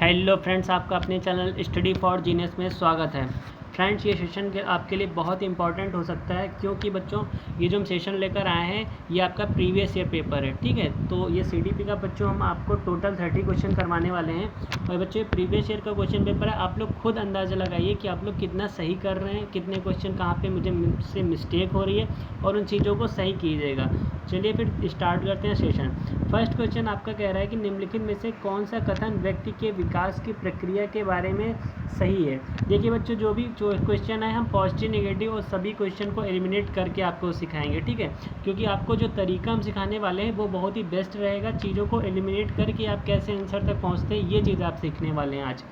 Hello friends, आपका अपने channel study for genius में स्वागत है। फ्रेंड्स, ये सेशन आपके लिए बहुत इंपॉर्टेंट हो सकता है, क्योंकि बच्चों ये जो हम सेशन लेकर आए हैं ये आपका प्रीवियस ईयर पेपर है। ठीक है, तो ये सीडीपी का बच्चों हम आपको टोटल 30 क्वेश्चन करवाने वाले हैं। और बच्चों, प्रीवियस ईयर का क्वेश्चन पेपर है, आप लोग खुद अंदाज़ा लगाइए कि आप लोग कितना सही कर रहे हैं, कितने क्वेश्चन कहाँ पे मुझसे मिस्टेक हो रही है, और उन चीज़ों को सही कीजिएगा। चलिए फिर स्टार्ट करते हैं सेशन। फर्स्ट क्वेश्चन आपका कह रहा है कि निम्नलिखित में से कौन सा कथन व्यक्ति के विकास की प्रक्रिया के बारे में सही है। देखिए बच्चों, जो भी क्वेश्चन है हम पॉजिटिव नेगेटिव और सभी क्वेश्चन को एलिमिनेट करके आपको सिखाएंगे। ठीक है, क्योंकि आपको जो तरीका हम सिखाने वाले हैं वो बहुत ही बेस्ट रहेगा। चीज़ों को एलिमिनेट करके आप कैसे आंसर तक पहुँचते हैं ये चीज़ आप सीखने वाले हैं आज।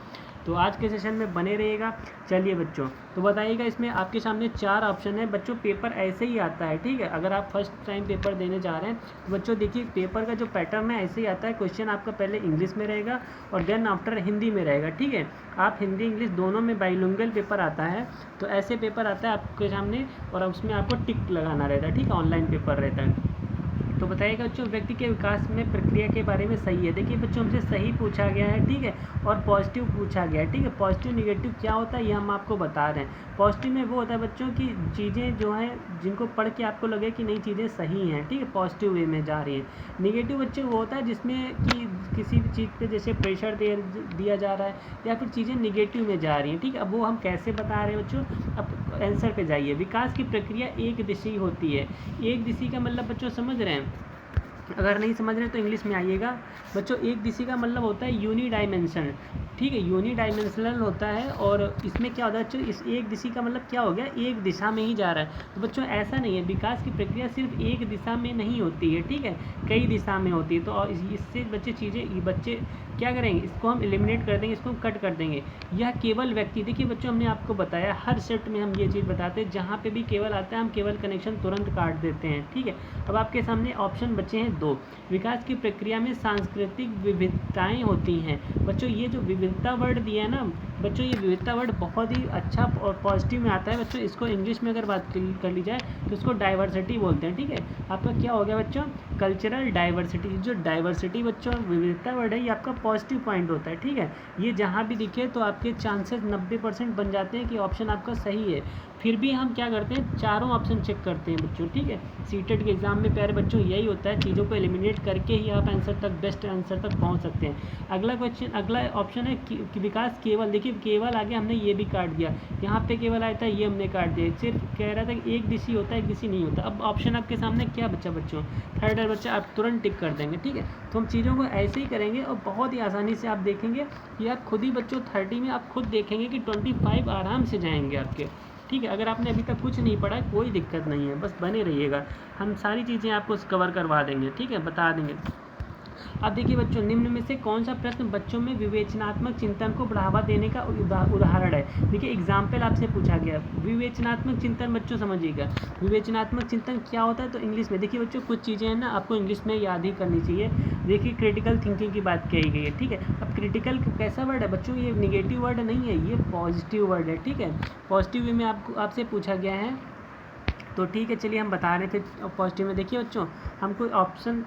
तो आज के सेशन में बने रहिएगा। चलिए बच्चों, तो बताइएगा, इसमें आपके सामने 4 ऑप्शन है। बच्चों, पेपर ऐसे ही आता है। ठीक है, अगर आप फर्स्ट टाइम पेपर देने जा रहे हैं तो बच्चों देखिए, पेपर का जो पैटर्न है ऐसे ही आता है। क्वेश्चन आपका पहले इंग्लिश में रहेगा और देन आफ्टर हिंदी में रहेगा। ठीक है, आप हिंदी इंग्लिश दोनों में बाइलिंगुअल पेपर आता है। तो ऐसे पेपर आता है आपके सामने और उसमें आपको टिक लगाना रहता है। ठीक है, ऑनलाइन पेपर रहता है। तो बताइएगा बच्चों, व्यक्ति के विकास में प्रक्रिया के बारे में सही है। देखिए बच्चों, हमसे सही पूछा गया है। ठीक है, और पॉजिटिव पूछा गया है। ठीक है, पॉजिटिव निगेटिव क्या होता है ये हम आपको बता रहे हैं। पॉजिटिव में वो होता है बच्चों की चीज़ें जो हैं जिनको पढ़ के आपको लगे कि नहीं चीज़ें सही हैं। ठीक है, पॉजिटिव वे में जा रही हैं। निगेटिव बच्चों वो होता है जिसमें कि किसी भी चीज़ पे जैसे प्रेशर दिया जा रहा है या फिर चीज़ें निगेटिव में जा रही हैं। ठीक है, अब वो हम कैसे बता रहे हैं बच्चों, अब आंसर पे जाइए। विकास की प्रक्रिया एक दिशी होती है। एक दिशी का मतलब बच्चों समझ रहे हैं? अगर नहीं समझ रहे तो इंग्लिश में आइएगा बच्चों। एक दिशी का मतलब होता है यूनी डायमेंशन। ठीक है, यूनी डायमेंशनल होता है। और इसमें क्या होता है बच्चों, इस एक दिशी का मतलब क्या हो गया, एक दिशा में ही जा रहा है। तो बच्चों ऐसा नहीं है, विकास की प्रक्रिया सिर्फ एक दिशा में नहीं होती है। ठीक है, कई दिशा में होती है। तो इससे बच्चे क्या करेंगे, इसको हम एलिमिनेट कर देंगे, इसको हम कट कर देंगे। यह केवल व्यक्ति, देखिए बच्चों हमने आपको बताया हर शिफ्ट में हम ये चीज़ बताते हैं, जहाँ पे भी केवल आता है हम केवल कनेक्शन तुरंत काट देते हैं। ठीक है, अब आपके सामने ऑप्शन बचे हैं 2। विकास की प्रक्रिया में सांस्कृतिक विविधताएं होती हैं। बच्चों ये जो विविधता वर्ड दिया है ना बच्चों, ये विविधता वर्ड बहुत ही अच्छा और पॉजिटिव में आता है। बच्चों इसको इंग्लिश में अगर बात कर ली जाए तो इसको डाइवर्सिटी बोलते हैं। ठीक है, आपका क्या हो गया बच्चों, कल्चरल डाइवर्सिटी। जो डाइवर्सिटी बच्चों विविधता वर्ड है ये आपका पॉजिटिव पॉइंट होता है। ठीक है, ये जहाँ भी दिखे तो आपके चांसेस 90% बन जाते हैं कि ऑप्शन आपका सही है। फिर भी हम क्या करते हैं, चारों ऑप्शन चेक करते हैं बच्चों। ठीक है, सीटेट के एग्जाम में प्यारे बच्चों यही होता है, चीज़ों को एलिमिनेट करके ही आप आंसर तक, बेस्ट आंसर तक पहुंच सकते हैं। अगला ऑप्शन है कि विकास केवल, देखिए केवल आगे हमने ये भी काट दिया, यहाँ पे केवल आया था ये हमने काट दिया। सिर्फ कह रहा था कि एक दिशी होता है एक दिशी नहीं होता। अब ऑप्शन आपके सामने क्या बच्चा बच्चों, थर्ड है बच्चा, आप तुरंत टिक कर देंगे। ठीक है, तो हम चीज़ों को ऐसे ही करेंगे और बहुत ही आसानी से आप देखेंगे कि आप खुद ही बच्चों 30 में आप खुद देखेंगे कि 25 आराम से जाएंगे आपके। ठीक है, अगर आपने अभी तक कुछ नहीं पढ़ा कोई दिक्कत नहीं है, बस बने रहिएगा, हम सारी चीज़ें आपको कवर करवा देंगे। ठीक है, बता देंगे। अब देखिए बच्चों, निम्न में से कौन सा प्रश्न बच्चों में विवेचनात्मक चिंतन को बढ़ावा देने का उदाहरण है। देखिए एग्जाम्पल आपसे पूछा गया। विवेचनात्मक चिंतन बच्चों समझिएगा, विवेचनात्मक चिंतन क्या होता है तो इंग्लिश में देखिए बच्चों, कुछ चीज़ें हैं ना आपको इंग्लिश में याद ही करनी चाहिए। देखिए क्रिटिकल थिंकिंग की बात कही गई है। ठीक है, अब क्रिटिकल कैसा वर्ड है बच्चों, ये निगेटिव वर्ड नहीं है, ये पॉजिटिव वर्ड है। ठीक है, पॉजिटिव वे में आपसे पूछा गया है। तो ठीक है, चलिए हम बता रहे थे पॉजिटिव में। देखिए बच्चों, हमको ऑप्शन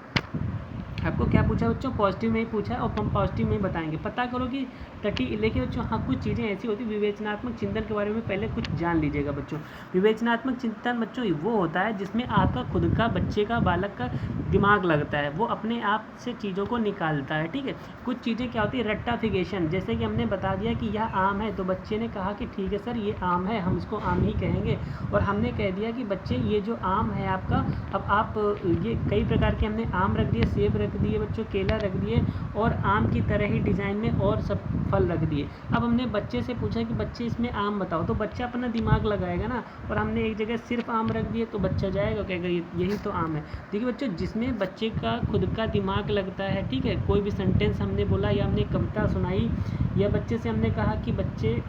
आपको क्या पूछा बच्चों, पॉजिटिव में ही पूछा है और हम पॉजिटिव में ही बताएंगे। पता करो कि लेकिन बच्चों हाँ, कुछ चीज़ें ऐसी होती है। विवेचनात्मक चिंतन के बारे में पहले कुछ जान लीजिएगा बच्चों। विवेचनात्मक चिंतन बच्चों वो होता है जिसमें आपका खुद का, बच्चे का, बालक का दिमाग लगता है, वो अपने आप से चीज़ों को निकालता है। ठीक है, कुछ चीज़ें क्या होती है, रट्टाफिकेशन। जैसे कि हमने बता दिया कि यह आम है तो बच्चे ने कहा कि ठीक है सर ये आम है, हम इसको आम ही कहेंगे। और हमने कह दिया कि बच्चे ये जो आम है आपका, अब आप ये कई प्रकार के हमने आम रख दिए, सेब रख दिए बच्चों, केला रख दिए और आम की तरह ही डिज़ाइन में और सब फल रख दिए। अब हमने बच्चे से पूछा कि बच्चे इसमें आम बताओ, तो बच्चा अपना दिमाग लगाएगा ना, और हमने एक जगह सिर्फ आम रख दिए तो बच्चा जाएगा कहेगा यही तो आम है। देखिए बच्चों, जिसमें बच्चे का खुद का दिमाग लगता है, ठीक है, कोई भी सेंटेंस हमने बोला या हमने कविता सुनाई या बच्चे से हमने कहा कि बच्चे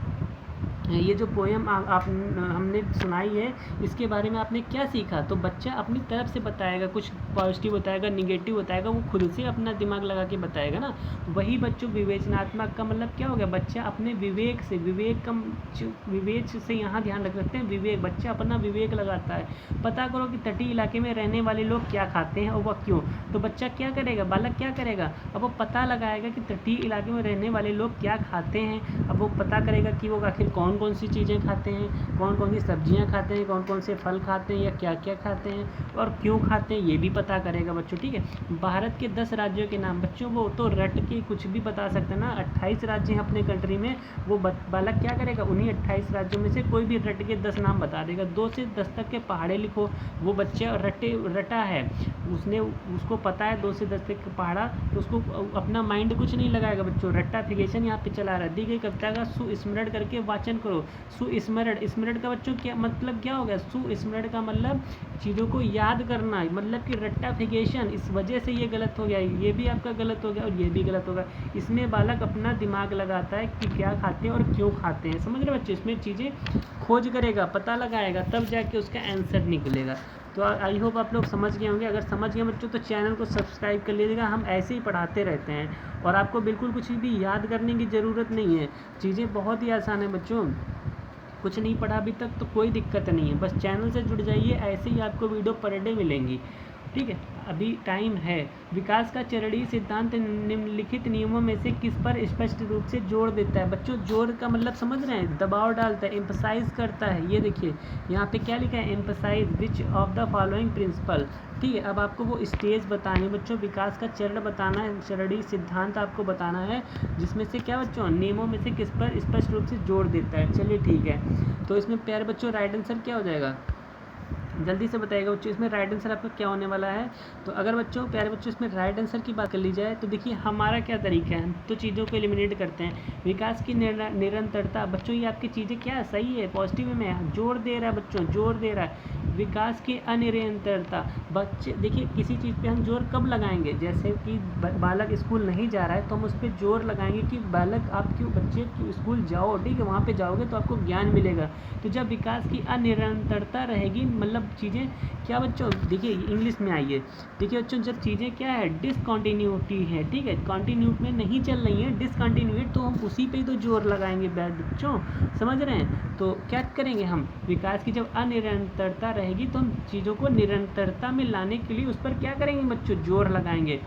ये जो पोएम आप हमने सुनाई है, इसके बारे में आपने क्या सीखा? तो बच्चा अपनी तरफ से बताएगा, कुछ पॉजिटिव बताएगा, निगेटिव बताएगा, वो खुद से अपना दिमाग लगा के बताएगा ना। वही बच्चों विवेचनात्मक का मतलब क्या हो गया? बच्चा अपने विवेक से, विवेक से यहाँ ध्यान रख सकते हैं, विवेक, बच्चा अपना विवेक लगाता है। पता करो कि तटीय इलाके में रहने वाले लोग क्या खाते हैं और वह क्यों। तो बच्चा क्या करेगा, बालक क्या करेगा? अब वो पता लगाएगा कि तटीय इलाके में रहने वाले लोग क्या खाते हैं। अब वो पता करेगा कि वो आखिर कौन कौन सी चीज़ें खाते हैं, कौन कौन सी सब्जियां खाते हैं, कौन कौन से फल खाते हैं, या क्या क्या खाते हैं और क्यों खाते हैं, ये भी पता करेगा बच्चों। ठीक है, भारत के 10 राज्यों के नाम बच्चों, वो तो रट के कुछ भी बता सकते हैं ना। 28 राज्य हैं अपने कंट्री में, वो बालक क्या करेगा, उन्हीं 28 राज्यों में से कोई भी रट के 10 नाम बता देगा। 2 से 10 तक के पहाड़े लिखो, वो बच्चा रटा है, उसको पता है 2 से 10 तक के पहाड़ा, तो उसको अपना माइंड कुछ नहीं लगाएगा बच्चों। रट्टाफिकेशन यहाँ पे चला रहा है। दी गई कविता का सुस्मरण करके वाचन करो। सुस्मरण, स्मरण का बच्चों क्या मतलब, क्या हो गया? सुस्मरण का मतलब चीज़ों को याद करना, मतलब कि रट्टाफिकेशन, इस वजह से ये गलत हो गया, ये भी आपका गलत हो गया और ये भी गलत होगा। इसमें बालक अपना दिमाग लगाता है कि क्या खाते हैं और क्यों खाते हैं, समझ रहे बच्चे? इसमें चीज़ें खोज करेगा, पता लगाएगा, तब जाके उसका आंसर निकलेगा। तो आई होप आप लोग समझ गए होंगे। अगर समझ गए बच्चों तो चैनल को सब्सक्राइब कर लीजिएगा। हम ऐसे ही पढ़ाते रहते हैं और आपको बिल्कुल कुछ भी याद करने की ज़रूरत नहीं है। चीज़ें बहुत ही आसान है बच्चों। कुछ नहीं पढ़ा अभी तक तो कोई दिक्कत नहीं है, बस चैनल से जुड़ जाइए, ऐसे ही आपको वीडियो पर डे मिलेंगी। ठीक है, अभी टाइम है। विकास का चरणीय सिद्धांत निम्नलिखित नियमों में से किस पर स्पष्ट रूप से जोर देता है? बच्चों जोर का मतलब समझ रहे हैं? दबाव डालता है, एम्फसाइज करता है। ये देखिए यहाँ पे क्या लिखा है, emphasize which of the following principle. ठीक है, अब आपको वो स्टेज बतानी बच्चों, विकास का चरण बताना है, चरणीय सिद्धांत आपको बताना है, जिसमें से क्या बच्चों, नियमों में से किस पर स्पष्ट रूप से जोर देता है। चलिए ठीक है, तो इसमें प्यारे बच्चों राइट आंसर क्या हो जाएगा, जल्दी से बताइएगा बच्चों। इसमें राइट आंसर आपका क्या होने वाला है? तो अगर बच्चों, प्यारे बच्चों, इसमें राइट आंसर की बात कर ली जाए तो देखिए हमारा क्या तरीका है, हम तो चीज़ों को एलिमिनेट करते हैं। विकास की निरंतरता, बच्चों ये आपकी चीज़ें क्या है, सही है, पॉजिटिव में जोर दे रहा है बच्चों, जोर दे रहा है। विकास की अनिरंतरता, बच्चे देखिए किसी चीज़ पे हम जोर कब लगाएंगे, जैसे कि बालक स्कूल नहीं जा रहा है तो हम उस पर जोर लगाएंगे कि बालक आप क्यों, बच्चे क्यों स्कूल जाओ। ठीक है, वहाँ पे जाओगे तो आपको ज्ञान मिलेगा। तो जब विकास की अनिरंतरता रहेगी, मतलब चीज़ें क्या बच्चों, देखिए इंग्लिश में आइए, देखिए बच्चों जब चीज़ें क्या है, डिसकंटिन्यूटी है। ठीक है, कंटिन्यूट में नहीं चल रही है, डिसकंटिन्यूट, तो हम उसी पे ही तो जोर लगाएंगे बच्चों, समझ रहे हैं? तो क्या करेंगे हम, विकास की जब अनिरंतरता रहेगी तो हम चीज़ों को निरंतरता में लाने के लिए उस पर क्या करेंगे बच्चों, जोर लगाएंगे।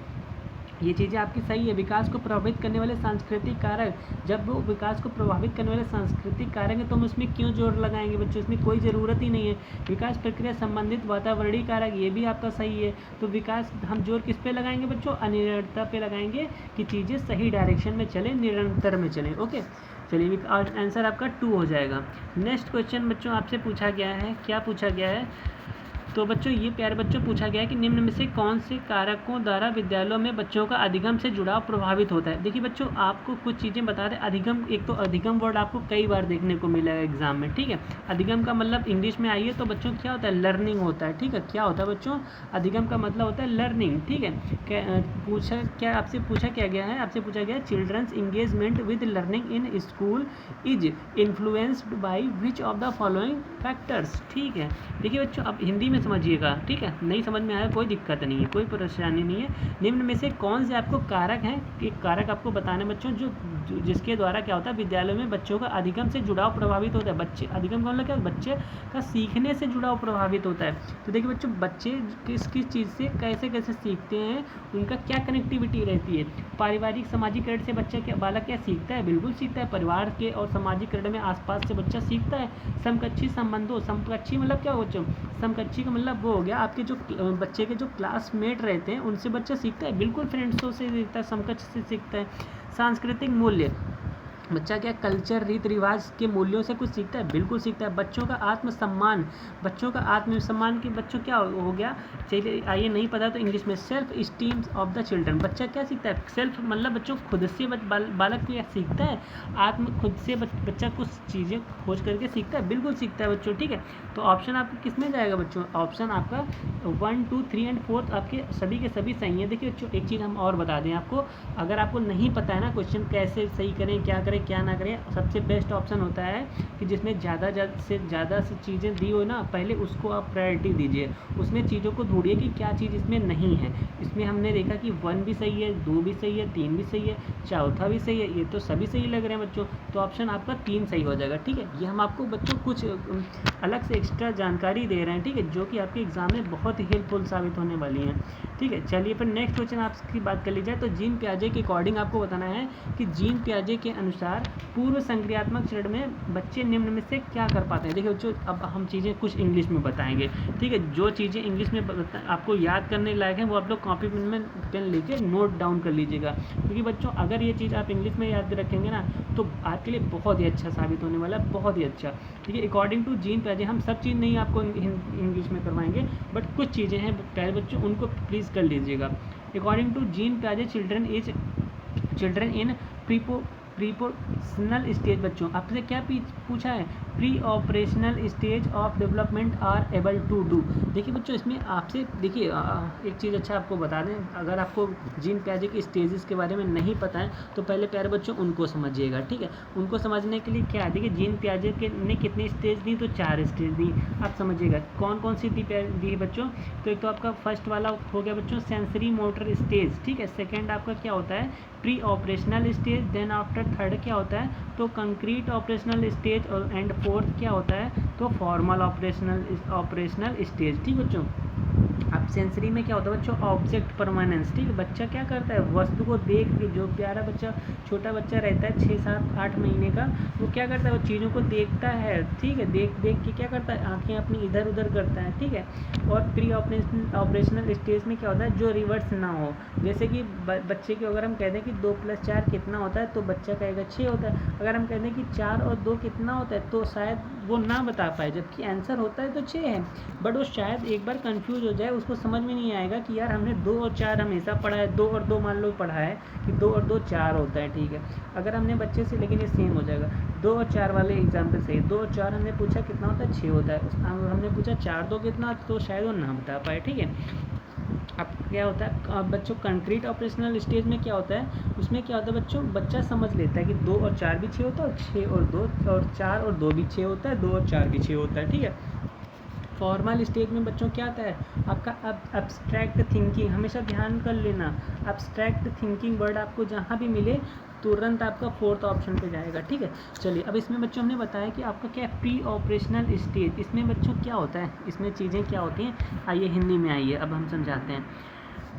ये चीज़ें आपकी सही है। विकास को प्रभावित करने वाले सांस्कृतिक कारक, जब वो विकास को प्रभावित करने वाले सांस्कृतिक कारक है तो हम उसमें क्यों जोर लगाएंगे बच्चों, इसमें कोई ज़रूरत ही नहीं है। विकास प्रक्रिया संबंधित वातावरणीय कारक, ये भी आपका सही है। तो विकास हम जोर किस पे लगाएंगे बच्चों, अनिरंतरता पे लगाएंगे कि चीज़ें सही डायरेक्शन में चलें, निरंतर में चलें। ओके, चलिए आंसर आपका 2 हो जाएगा। नेक्स्ट क्वेश्चन बच्चों आपसे पूछा गया है, क्या पूछा गया है, तो बच्चों ये प्यारे बच्चों पूछा गया है कि निम्न में से कौन से कारकों द्वारा विद्यालयों में बच्चों का अधिगम से जुड़ाव प्रभावित होता है। देखिए बच्चों आपको कुछ चीज़ें बता दें। अधिगम, एक तो अधिगम वर्ड आपको कई बार देखने को मिलेगा एग्जाम में। ठीक है, अधिगम का मतलब इंग्लिश में आइए तो बच्चों क्या होता है, लर्निंग होता है। ठीक है, क्या होता है बच्चों, अधिगम का मतलब होता है लर्निंग। ठीक है, आपसे पूछा क्या गया है, आपसे पूछा गया children's engagement with learning in school is influenced by which of the following factors. ठीक है, देखिए बच्चों अब हिंदी में समझिएगा। ठीक है, नहीं समझ में आया कोई दिक्कत नहीं है, कोई परेशानी नहीं है। निम्न में से कौन से आपको कारक हैं, कि कारक आपको बताने बच्चों जिसके द्वारा क्या होता है, विद्यालयों में बच्चों का अधिगम से जुड़ाव प्रभावित होता है। बच्चे, अधिगम का मतलब क्या, बच्चे का सीखने से जुड़ाव प्रभावित होता है। तो देखिए बच्चों बच्चे किस किस चीज़ से कैसे कैसे सीखते हैं, उनका क्या कनेक्टिविटी रहती है। पारिवारिक सामाजिकरण से बच्चा क्या, बालक क्या सीखता है, बिल्कुल सीखता है। परिवार के और सामाजिकरण में आसपास से बच्चा सीखता है। समकक्षी संबंधों, समकक्षी मतलब क्या बच्चों, समकक्षी का मतलब वो हो गया आपके जो बच्चे के जो क्लासमेट रहते हैं उनसे बच्चा सीखता है, बिल्कुल फ्रेंड्सों से सीखता है, समकक्ष से सीखता है। सांस्कृतिक मूल्य, बच्चा क्या कल्चर, रीति रिवाज के मूल्यों से कुछ सीखता है, बिल्कुल सीखता है। बच्चों का आत्मसम्मान, बच्चों का आत्मसम्मान की बच्चों क्या हो गया, चलिए आइए नहीं पता तो इंग्लिश में self esteem of the children. बच्चा क्या सीखता है, सेल्फ मतलब बच्चों खुद से बालक क्या सीखता है, आत्म खुद से बच्चा कुछ चीज़ें खोज करके सीखता है, बिल्कुल सीखता है बच्चों। ठीक है, तो ऑप्शन आपका किस में जाएगा बच्चों, ऑप्शन आपका 1, 2, 3 एंड 4 आपके सभी के सभी सही है। देखिए बच्चों एक चीज़ हम और बता दें आपको, अगर आपको नहीं पता है ना क्वेश्चन कैसे सही करें क्या करें, करें क्या ना करें, सबसे बेस्ट ऑप्शन होता है कि जिसमें ज़्यादा से ज़्यादा चीज़ें दी हो ना, पहले उसको आप प्रायोरिटी दीजिए, उसमें चीज़ों को ढूंढिए कि क्या चीज़ इसमें नहीं है। इसमें हमने देखा कि 1 भी सही है, 2 भी सही है, 3 भी सही है, चौथा भी सही है, ये तो सभी सही लग रहे हैं बच्चों, तो ऑप्शन आपका 3 सही हो जाएगा। ठीक है, ये हम आपको बच्चों कुछ अलग से एक्स्ट्रा जानकारी दे रहे हैं, ठीक है, जो कि आपके एग्जाम में बहुत ही हेल्पफुल साबित होने वाली हैं। ठीक है, चलिए फिर नेक्स्ट क्वेश्चन आपकी बात कर ली जाए तो जीन पियाजे के अकॉर्डिंग आपको बताना है कि जीन पियाजे के अनुसार पूर्व संक्रियात्मक चरण में बच्चे निम्न में से क्या कर पाते हैं। देखिए बच्चों, अब हम चीज़ें कुछ इंग्लिश में बताएंगे, ठीक है, जो चीज़ें इंग्लिश में आपको याद करने लायक हैं वो आप लोग कॉपी पेन लेके नोट डाउन कर लीजिएगा, क्योंकि बच्चों अगर ये चीज़ आप इंग्लिश में याद रखेंगे ना तो आपके लिए बहुत ही अच्छा साबित होने वाला है, बहुत ही अच्छा। ठीक है, अकॉर्डिंग टू जीन पियाजे, हम सब चीज़ नहीं आपको इंग्लिश में करवाएंगे, बट कुछ चीज़ें हैं प्यारे बच्चों, उनको प्लीज़ कर लीजिएगा। अकॉर्डिंग टू जीन पियाजे, चिल्ड्रन इन प्रीपोर्शनल स्टेज, बच्चों आपसे क्या पूछा है, pre operational stage of development are able to do. देखिए बच्चों, इसमें आपसे देखिए एक चीज़ अच्छा आपको बता दें, अगर आपको जीन पियाजे के स्टेजेस के बारे में नहीं पता है तो पहले प्यारे बच्चों उनको समझिएगा। ठीक है, उनको समझने के लिए क्या है, देखिए जीन पियाजे ने कितनी स्टेज दी, तो 4 स्टेज दी, आप समझिएगा कौन कौन सी दी है बच्चों। तो एक तो आपका फर्स्ट वाला हो गया बच्चों सेंसरी मोटर स्टेज, ठीक है, सेकेंड आपका क्या होता है pre operational stage, then after third क्या होता है तो कंक्रीट ऑपरेशनल स्टेज, और एंड फोर्थ क्या होता है तो फॉर्मल ऑपरेशनल स्टेज। ठीक बच्चों, अब सेंसरी में क्या होता है बच्चों ऑब्जेक्ट परमानेंस। ठीक है, बच्चा क्या करता है वस्तु को देख के, जो प्यारा बच्चा छोटा बच्चा रहता है 6, 7, 8 महीने का, वो क्या करता है वो चीज़ों को देखता है। ठीक है, देख के क्या करता है आंखें अपनी इधर उधर करता है। ठीक है, और प्री ऑपरेशनल स्टेज में क्या होता है जो रिवर्स ना हो, जैसे कि बच्चे को अगर हम कह दें कि 2 + 4 कितना होता है तो बच्चा कहेगा 6 होता है, अगर हम कह दें कि 4 और 2 कितना होता है तो शायद वो ना बता पाए, जबकि आंसर होता है तो 6 है, बट वो शायद एक बार कंफ्यूज हो जाए, उसको समझ में नहीं आएगा कि यार हमने 2 और 4 हमेशा पढ़ा है, 2 और 2 मान लो पढ़ा है कि 2 और 2 4 होता है। ठीक है, अगर हमने बच्चे से, लेकिन ये सेम हो जाएगा, 2 और 4 वाले एग्जाम्पल सही, 2 और 4 हमने पूछा कितना होता है 6 होता है, हमने पूछा 4 2 कितना, तो शायद वो ना बता पाए। ठीक है, अब क्या होता है बच्चों कंक्रीट ऑपरेशनल स्टेज में क्या होता है, उसमें क्या होता है बच्चों बच्चा समझ लेता है कि 2 और 4 भी 6 होता है, और 6 और 2 और 4 और 2 भी 6 होता है, 2 और 4 भी 6 होता है। ठीक है, फॉर्मल स्टेज में बच्चों क्या आता है आपका एब्स्ट्रैक्ट थिंकिंग, हमेशा ध्यान कर लेना, एब्स्ट्रैक्ट थिंकिंग वर्ड आपको जहाँ भी मिले तुरंत आपका 4th ऑप्शन पे जाएगा। ठीक है, चलिए अब इसमें बच्चों हमने बताया कि आपका क्या है प्री ऑपरेशनल स्टेज, इसमें बच्चों क्या होता है, इसमें चीज़ें क्या होती हैं, आइए हिंदी में आइए अब हम समझाते हैं।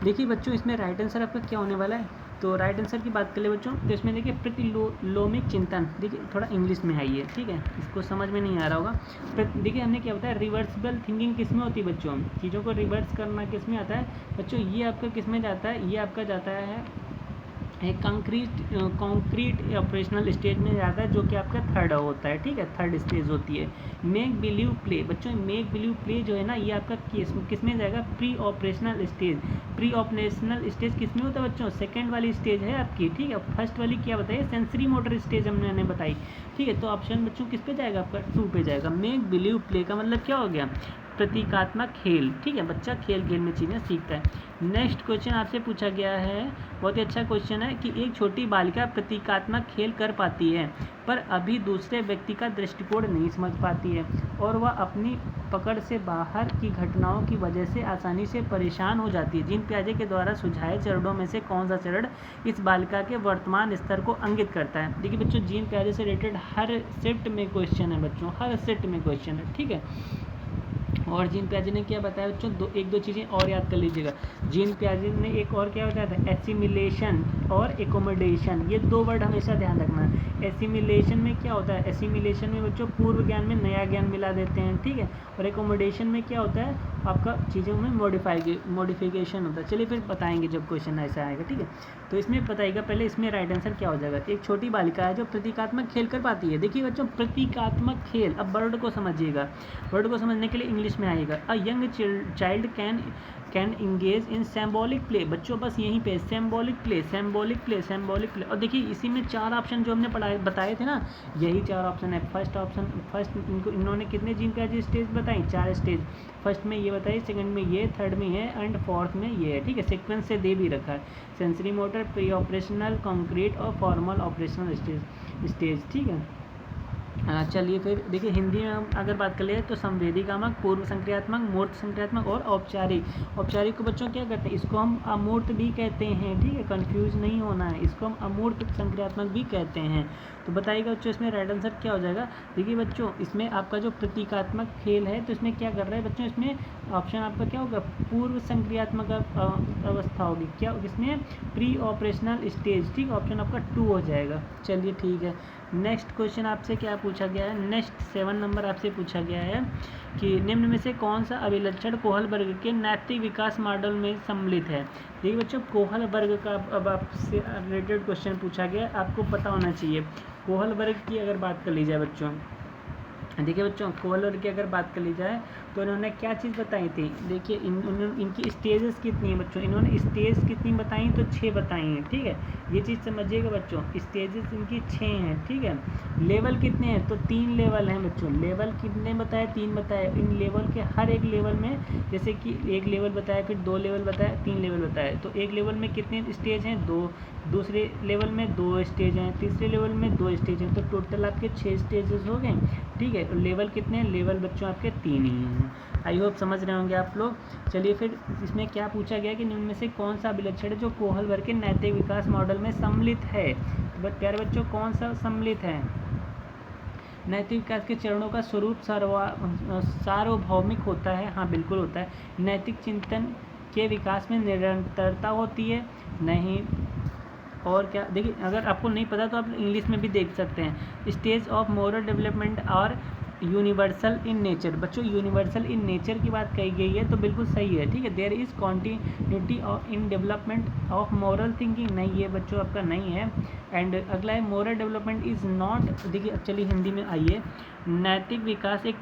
देखिए बच्चों, इसमें राइट आंसर आपका क्या होने वाला है, तो राइट आंसर की बात कर ले बच्चों, तो इसमें देखिए प्रतिलोमिक चिंतन, देखिए थोड़ा इंग्लिश में आइए, ठीक है, इसको समझ में नहीं आ रहा होगा। देखिए हमने क्या बताया रिवर्सिबल थिंकिंग किस में होती है बच्चों, चीज़ों को रिवर्स करना किस में आता है बच्चों, ये आपका किस में जाता है, ये आपका जाता है कंक्रीट ऑपरेशनल स्टेज में जाता है, जो कि आपका थर्ड होता है। ठीक है, थर्ड स्टेज होती है। मेक बिलीव प्ले, बच्चों मेक बिलीव प्ले जो है ना ये आपका किस में जाएगा pre operational stage. Pre operational stage किस में होता है बच्चों, सेकंड वाली स्टेज है आपकी। ठीक है, फर्स्ट वाली क्या बताइए सेंसरी मोटर स्टेज हमने बताई। ठीक है, तो ऑप्शन बच्चों किस पे जाएगा आपका 2 पे जाएगा। मेक बिलीव प्ले का मतलब क्या हो गया प्रतीकात्मक खेल। ठीक है, बच्चा खेल में चीज़ें सीखता है। नेक्स्ट क्वेश्चन आपसे पूछा गया है, बहुत ही अच्छा क्वेश्चन है कि एक छोटी बालिका प्रतीकात्मक खेल कर पाती है पर अभी दूसरे व्यक्ति का दृष्टिकोण नहीं समझ पाती है और वह अपनी पकड़ से बाहर की घटनाओं की वजह से आसानी से परेशान हो जाती है। जीन पियाजे के द्वारा सुझाए चरणों में से कौन सा चरण इस बालिका के वर्तमान स्तर को इंगित करता है। देखिए बच्चों, जीन पियाजे से रिलेटेड हर शिफ्ट में क्वेश्चन है बच्चों, हर शिफ्ट में क्वेश्चन है। ठीक है, और जीन पियाजे ने क्या बताया बच्चों, एक दो चीज़ें और याद कर लीजिएगा। जीन पियाजे ने एक और क्या बताया था एसिमिलेशन और एकोमोडेशन, ये 2 वर्ड हमेशा ध्यान रखना है। एसिमिलेशन में क्या होता है, एसिमिलेशन में बच्चों पूर्व ज्ञान में नया ज्ञान मिला देते हैं। ठीक है, और एकोमोडेशन में क्या होता है आपका चीज़ों में मॉडिफिकेशन होता है। चलिए फिर बताएंगे जब क्वेश्चन ऐसा आएगा। ठीक है, तो इसमें बताइएगा पहले इसमें राइट आंसर क्या हो जाएगा। एक छोटी बालिका है जो प्रतीकात्मक खेल कर पाती है। देखिए बच्चों प्रतीकात्मक खेल, अब वर्ड को समझिएगा, वर्ड को समझने के लिए इंग्लिश में आएगा। A young child can can engage in symbolic play. बच्चों बस यहीं पे symbolic play, symbolic play, symbolic play. और देखिए इसी में 4 ऑप्शन जो हमने बताए थे ना, यही 4 ऑप्शन है। फर्स्ट इन्होंने कितने जिम्पैजी स्टेज बताई, 4 स्टेज। फर्स्ट में ये बताइए, सेकंड में ये, थर्ड में ये एंड फोर्थ में ये है, ठीक है। सीक्वेंस से दे भी रखा है, sensory motor, pre operational, concrete और फॉर्मल ऑपरेशनल स्टेज, ठीक है। चलिए फिर देखिए हिंदी में हम अगर बात कर ले तो संवेदीकामक, पूर्व संक्रियात्मक, मूर्त संक्रियात्मक और औपचारिक। औपचारिक को बच्चों क्या कहते हैं, इसको हम अमूर्त भी कहते हैं, ठीक है, कंफ्यूज नहीं होना है, इसको हम अमूर्त संक्रियात्मक भी कहते हैं। तो बताइएगा बच्चों इसमें राइट आंसर क्या हो जाएगा। देखिए बच्चों इसमें आपका जो प्रतीकात्मक खेल है तो इसमें क्या कर रहा है बच्चों, इसमें ऑप्शन आपका क्या होगा, पूर्व संक्रियात्मक अवस्था होगी, क्या इसमें प्री ऑपरेशनल स्टेज, ठीक, ऑप्शन आपका 2 हो जाएगा। चलिए ठीक है, नेक्स्ट क्वेश्चन आपसे क्या पूछा गया है, नेक्स्ट 7 नंबर आपसे पूछा गया है कि निम्न में से कौन सा अभिलक्षण कोहल वर्ग के नैतिक विकास मॉडल में सम्मिलित है। देखिए बच्चों कोहल वर्ग का अब आपसे रिलेटेड क्वेश्चन पूछा गया, आपको पता होना चाहिए। कोहल वर्ग की अगर बात कर ली जाए बच्चों, देखिए बच्चों कोहल वर्ग की अगर बात कर ली जाए तो इन्होंने क्या चीज़ बताई थी। देखिए इनकी स्टेजेस कितनी है बच्चों, इन्होंने स्टेज कितनी बताई तो 6 बताई हैं, ठीक है। ये चीज़ समझिएगा बच्चों, स्टेजेस इनकी 6 हैं, ठीक है। लेवल कितने हैं तो 3 लेवल हैं बच्चों। लेवल कितने बताए, 3 बताए। इन लेवल के हर एक लेवल में जैसे कि एक लेवल बताया, फिर 2 लेवल बताया, 3 लेवल बताया, तो एक लेवल में कितने स्टेज हैं, 2। दूसरे लेवल में 2 स्टेज हैं, तीसरे लेवल में 2 स्टेज हैं, तो टोटल आपके 6 स्टेजेस हो गए, ठीक है। लेवल कितने हैं, लेवल बच्चों आपके 3 ही हैं। आई होप समझ रहे होंगे आप लोग। चलिए फिर इसमें क्या पूछा गया कि निम्न में से कौन सा अभिलक्षण है जो कोहल वर्ग के नैतिक विकास मॉडल में सम्मिलित है। तो प्यारे बच्चों कौन सा सम्मिलित है, नैतिक विकास के चरणों का स्वरूप सार्वभौमिक होता है, हाँ बिल्कुल होता है। नैतिक चिंतन के विकास में निरंतरता होती है, नहीं। और क्या, देखिए अगर आपको नहीं पता तो आप इंग्लिश में भी देख सकते हैं। स्टेज ऑफ मोरल डेवलपमेंट और यूनिवर्सल इन नेचर। बच्चों यूनिवर्सल इन नेचर की बात कही गई है तो बिल्कुल सही है, ठीक है। There is continuity in development of moral thinking, नहीं ये बच्चों आपका नहीं है। एंड अगला है मोरल डेवलपमेंट इज़ नॉट, देखिए चलिए हिंदी में आइए, नैतिक विकास एक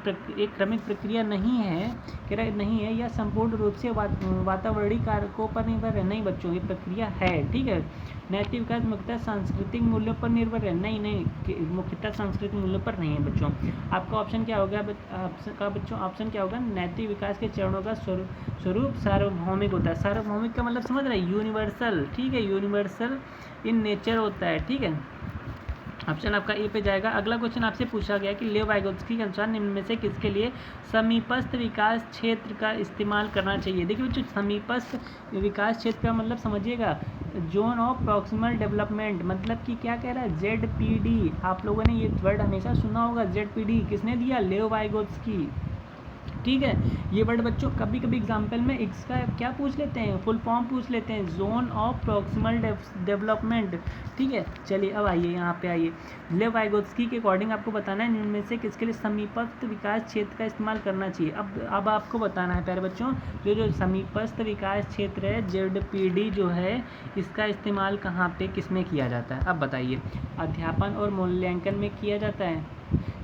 क्रमिक प्रक्रिया नहीं है, कह रहा नहीं है, यह संपूर्ण रूप से वातावरणीय कारकों पर निर्भर है, नहीं बच्चों ये प्रक्रिया है, ठीक है। नैतिक विकास मुख्यतः सांस्कृतिक मूल्यों पर निर्भर है, नहीं मुख्यतः सांस्कृतिक मूल्यों पर नहीं है बच्चों। आपका ऑप्शन क्या होगा बच्चों, ऑप्शन क्या होगा, नैतिक विकास के चरणों का स्वरूप सार्वभौमिक होता है। सार्वभौमिक का मतलब समझ रहे हैं, यूनिवर्सल, ठीक है, यूनिवर्सल इन नेचर होता है, ठीक है। ऑप्शन आपका ए पे जाएगा। अगला क्वेश्चन आपसे पूछा गया कि लेव वाइगोत्स्की के अनुसार निम्न में से किसके लिए समीपस्थ विकास क्षेत्र का इस्तेमाल करना चाहिए। देखिए बच्चों समीपस्थ विकास क्षेत्र का मतलब समझिएगा, जोन ऑफ प्रॉक्सिमल डेवलपमेंट, मतलब कि क्या कह रहा है, ZPD। आप लोगों ने ये वर्ड हमेशा सुना होगा, ZPD किसने दिया, लेव वाइगोत्स्की, ठीक है। ये वर्ड बच्चों कभी कभी एग्जाम्पल में इसका क्या पूछ लेते हैं, फुल फॉर्म पूछ लेते हैं, जोन ऑफ प्रॉक्सिमल डेवलपमेंट, ठीक है। चलिए अब आइए यहाँ पे आइए, लेव वाइगोत्स्की के अकॉर्डिंग आपको बताना है इनमें से किसके लिए समीपस्थ विकास क्षेत्र का इस्तेमाल करना चाहिए। अब आपको बताना है प्यारे बच्चों, जो समीपस्थ विकास क्षेत्र है ZPD जो है, इसका इस्तेमाल कहाँ पे किस में किया जाता है। अब बताइए, अध्यापन और मूल्यांकन में किया जाता है,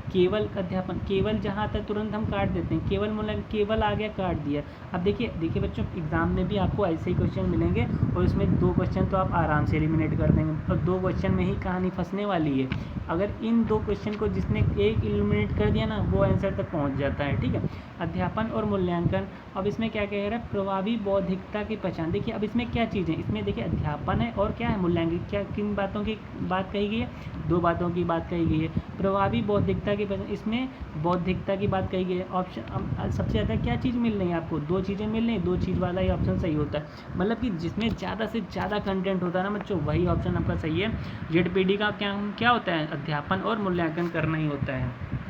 केवल अध्यापन, केवल जहाँ आता है तुरंत हम काट देते हैं, केवल मूल्यांकन, केवल आ गया काट दिया। अब देखिए बच्चों एग्जाम में भी आपको ऐसे ही क्वेश्चन मिलेंगे और इसमें 2 क्वेश्चन तो आप आराम से एलिमिनेट कर देंगे और 2 क्वेश्चन में ही कहानी फंसने वाली है। अगर इन 2 क्वेश्चन को जिसने एक एलिमिनेट कर दिया ना वो आंसर तक पहुँच जाता है, ठीक है। अध्यापन और मूल्यांकन, अब इसमें क्या कह रहा है, प्रभावी बौद्धिकता की पहचान। देखिए अब इसमें क्या चीज़ है, इसमें देखिए अध्यापन है और क्या है, मूल्यांकन। क्या किन बातों की बात कही गई है, 2 बातों की बात कही गई है। प्रभावी बौद्धिकता की पहचान, इसमें बौद्धिकता की बात कही गई है। ऑप्शन सबसे ज़्यादा क्या चीज़ मिल रही है आपको, 2 चीज़ें मिल रही हैं, 2 चीज़ वाला ही ऑप्शन सही होता है। मतलब कि जिसमें ज़्यादा से ज़्यादा कंटेंट होता है ना बच्चों, वही ऑप्शन आपका सही है। ZPD का क्या होता है, अध्यापन और मूल्यांकन करना ही होता है,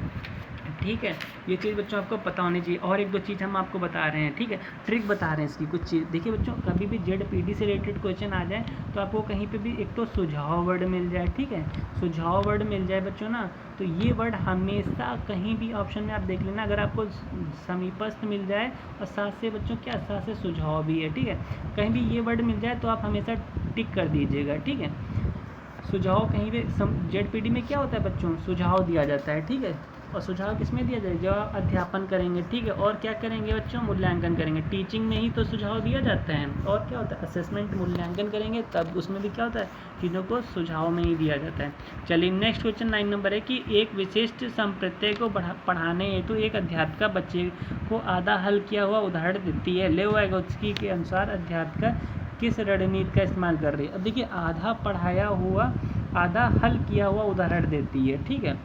ठीक है। ये चीज़ बच्चों आपको पता होनी चाहिए। और 1-2 चीज़ हम आपको बता रहे हैं, ठीक है, ट्रिक बता रहे हैं इसकी कुछ चीज़। देखिए बच्चों कभी भी ZPD से रिलेटेड क्वेश्चन आ जाए तो आपको कहीं पे भी एक तो सुझाव वर्ड मिल जाए, ठीक है, सुझाव वर्ड मिल जाए बच्चों ना, तो ये वर्ड हमेशा कहीं भी ऑप्शन में आप देख लेना, अगर आपको समीपस्थ मिल जाए और साथ से बच्चों क्या, साथ से सुझाव भी है, ठीक है, कहीं भी ये वर्ड मिल जाए तो आप हमेशा टिक कर दीजिएगा, ठीक है। सुझाव कहीं भी ZPD में क्या होता है बच्चों, सुझाव दिया जाता है, ठीक है। और सुझाव किस में दिया जाएगा, जब अध्यापन करेंगे, ठीक है। और क्या करेंगे बच्चों, मूल्यांकन करेंगे। टीचिंग में ही तो सुझाव दिया जाता है, और क्या होता है, असेसमेंट मूल्यांकन करेंगे, तब उसमें भी क्या होता है, चीज़ों को सुझाव में ही दिया जाता है। चलिए नेक्स्ट क्वेश्चन 9 नंबर है कि एक विशिष्ट संप्रत्यय को पढ़ाने हेतु एक अध्यापिका बच्चे को आधा हल किया हुआ उदाहरण देती है। लेव वाइगोत्स्की के अनुसार अध्यापिका किस रणनीति का इस्तेमाल कर रही है। अब देखिए, आधा पढ़ाया हुआ, आधा हल किया हुआ उदाहरण देती है, ठीक है।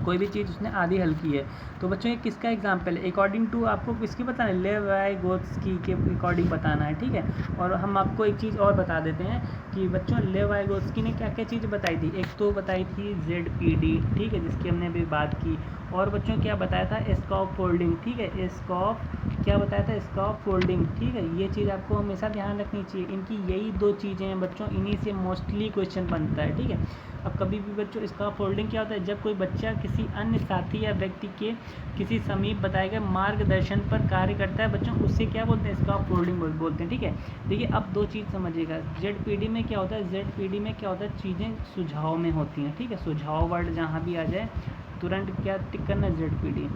कोई भी चीज़ उसने आधी हल की है, तो बच्चों ये किसका एग्जाम्पल है, अकॉर्डिंग टू आपको किसकी बताना है, लेव वाइगोत्स्की के अकॉर्डिंग बताना है, ठीक है। और हम आपको एक चीज़ और बता देते हैं कि बच्चों लेव वाइगोत्स्की ने क्या क्या चीज़ बताई थी। एक तो बताई थी ZPD, ठीक है, जिसकी हमने अभी बात की। और बच्चों क्या बताया था, स्कॉप फोल्डिंग, ठीक है, स्कॉप क्या बताया था, स्कॉप फोल्डिंग, ठीक है। ये चीज़ आपको हमेशा ध्यान रखनी चाहिए, इनकी यही दो चीज़ें हैं बच्चों, इन्हीं से मोस्टली क्वेश्चन बनता है, ठीक है। अब कभी भी बच्चों स्कॉप फोल्डिंग क्या होता है, जब कोई बच्चा किसी अन्य साथी या व्यक्ति के किसी समीप बताए गए मार्गदर्शन पर कार्य करता है बच्चों, उससे क्या बोलते हैं, स्कॉप फोल्डिंग बोलते हैं, ठीक है। देखिए अब दो चीज़ समझिएगा, ZPD में क्या होता है, ZPD में क्या होता है, चीज़ें सुझाव में होती हैं, ठीक है। सुझाव वर्ड जहाँ भी आ जाए तुरंत क्या टिक करना है, ZPD।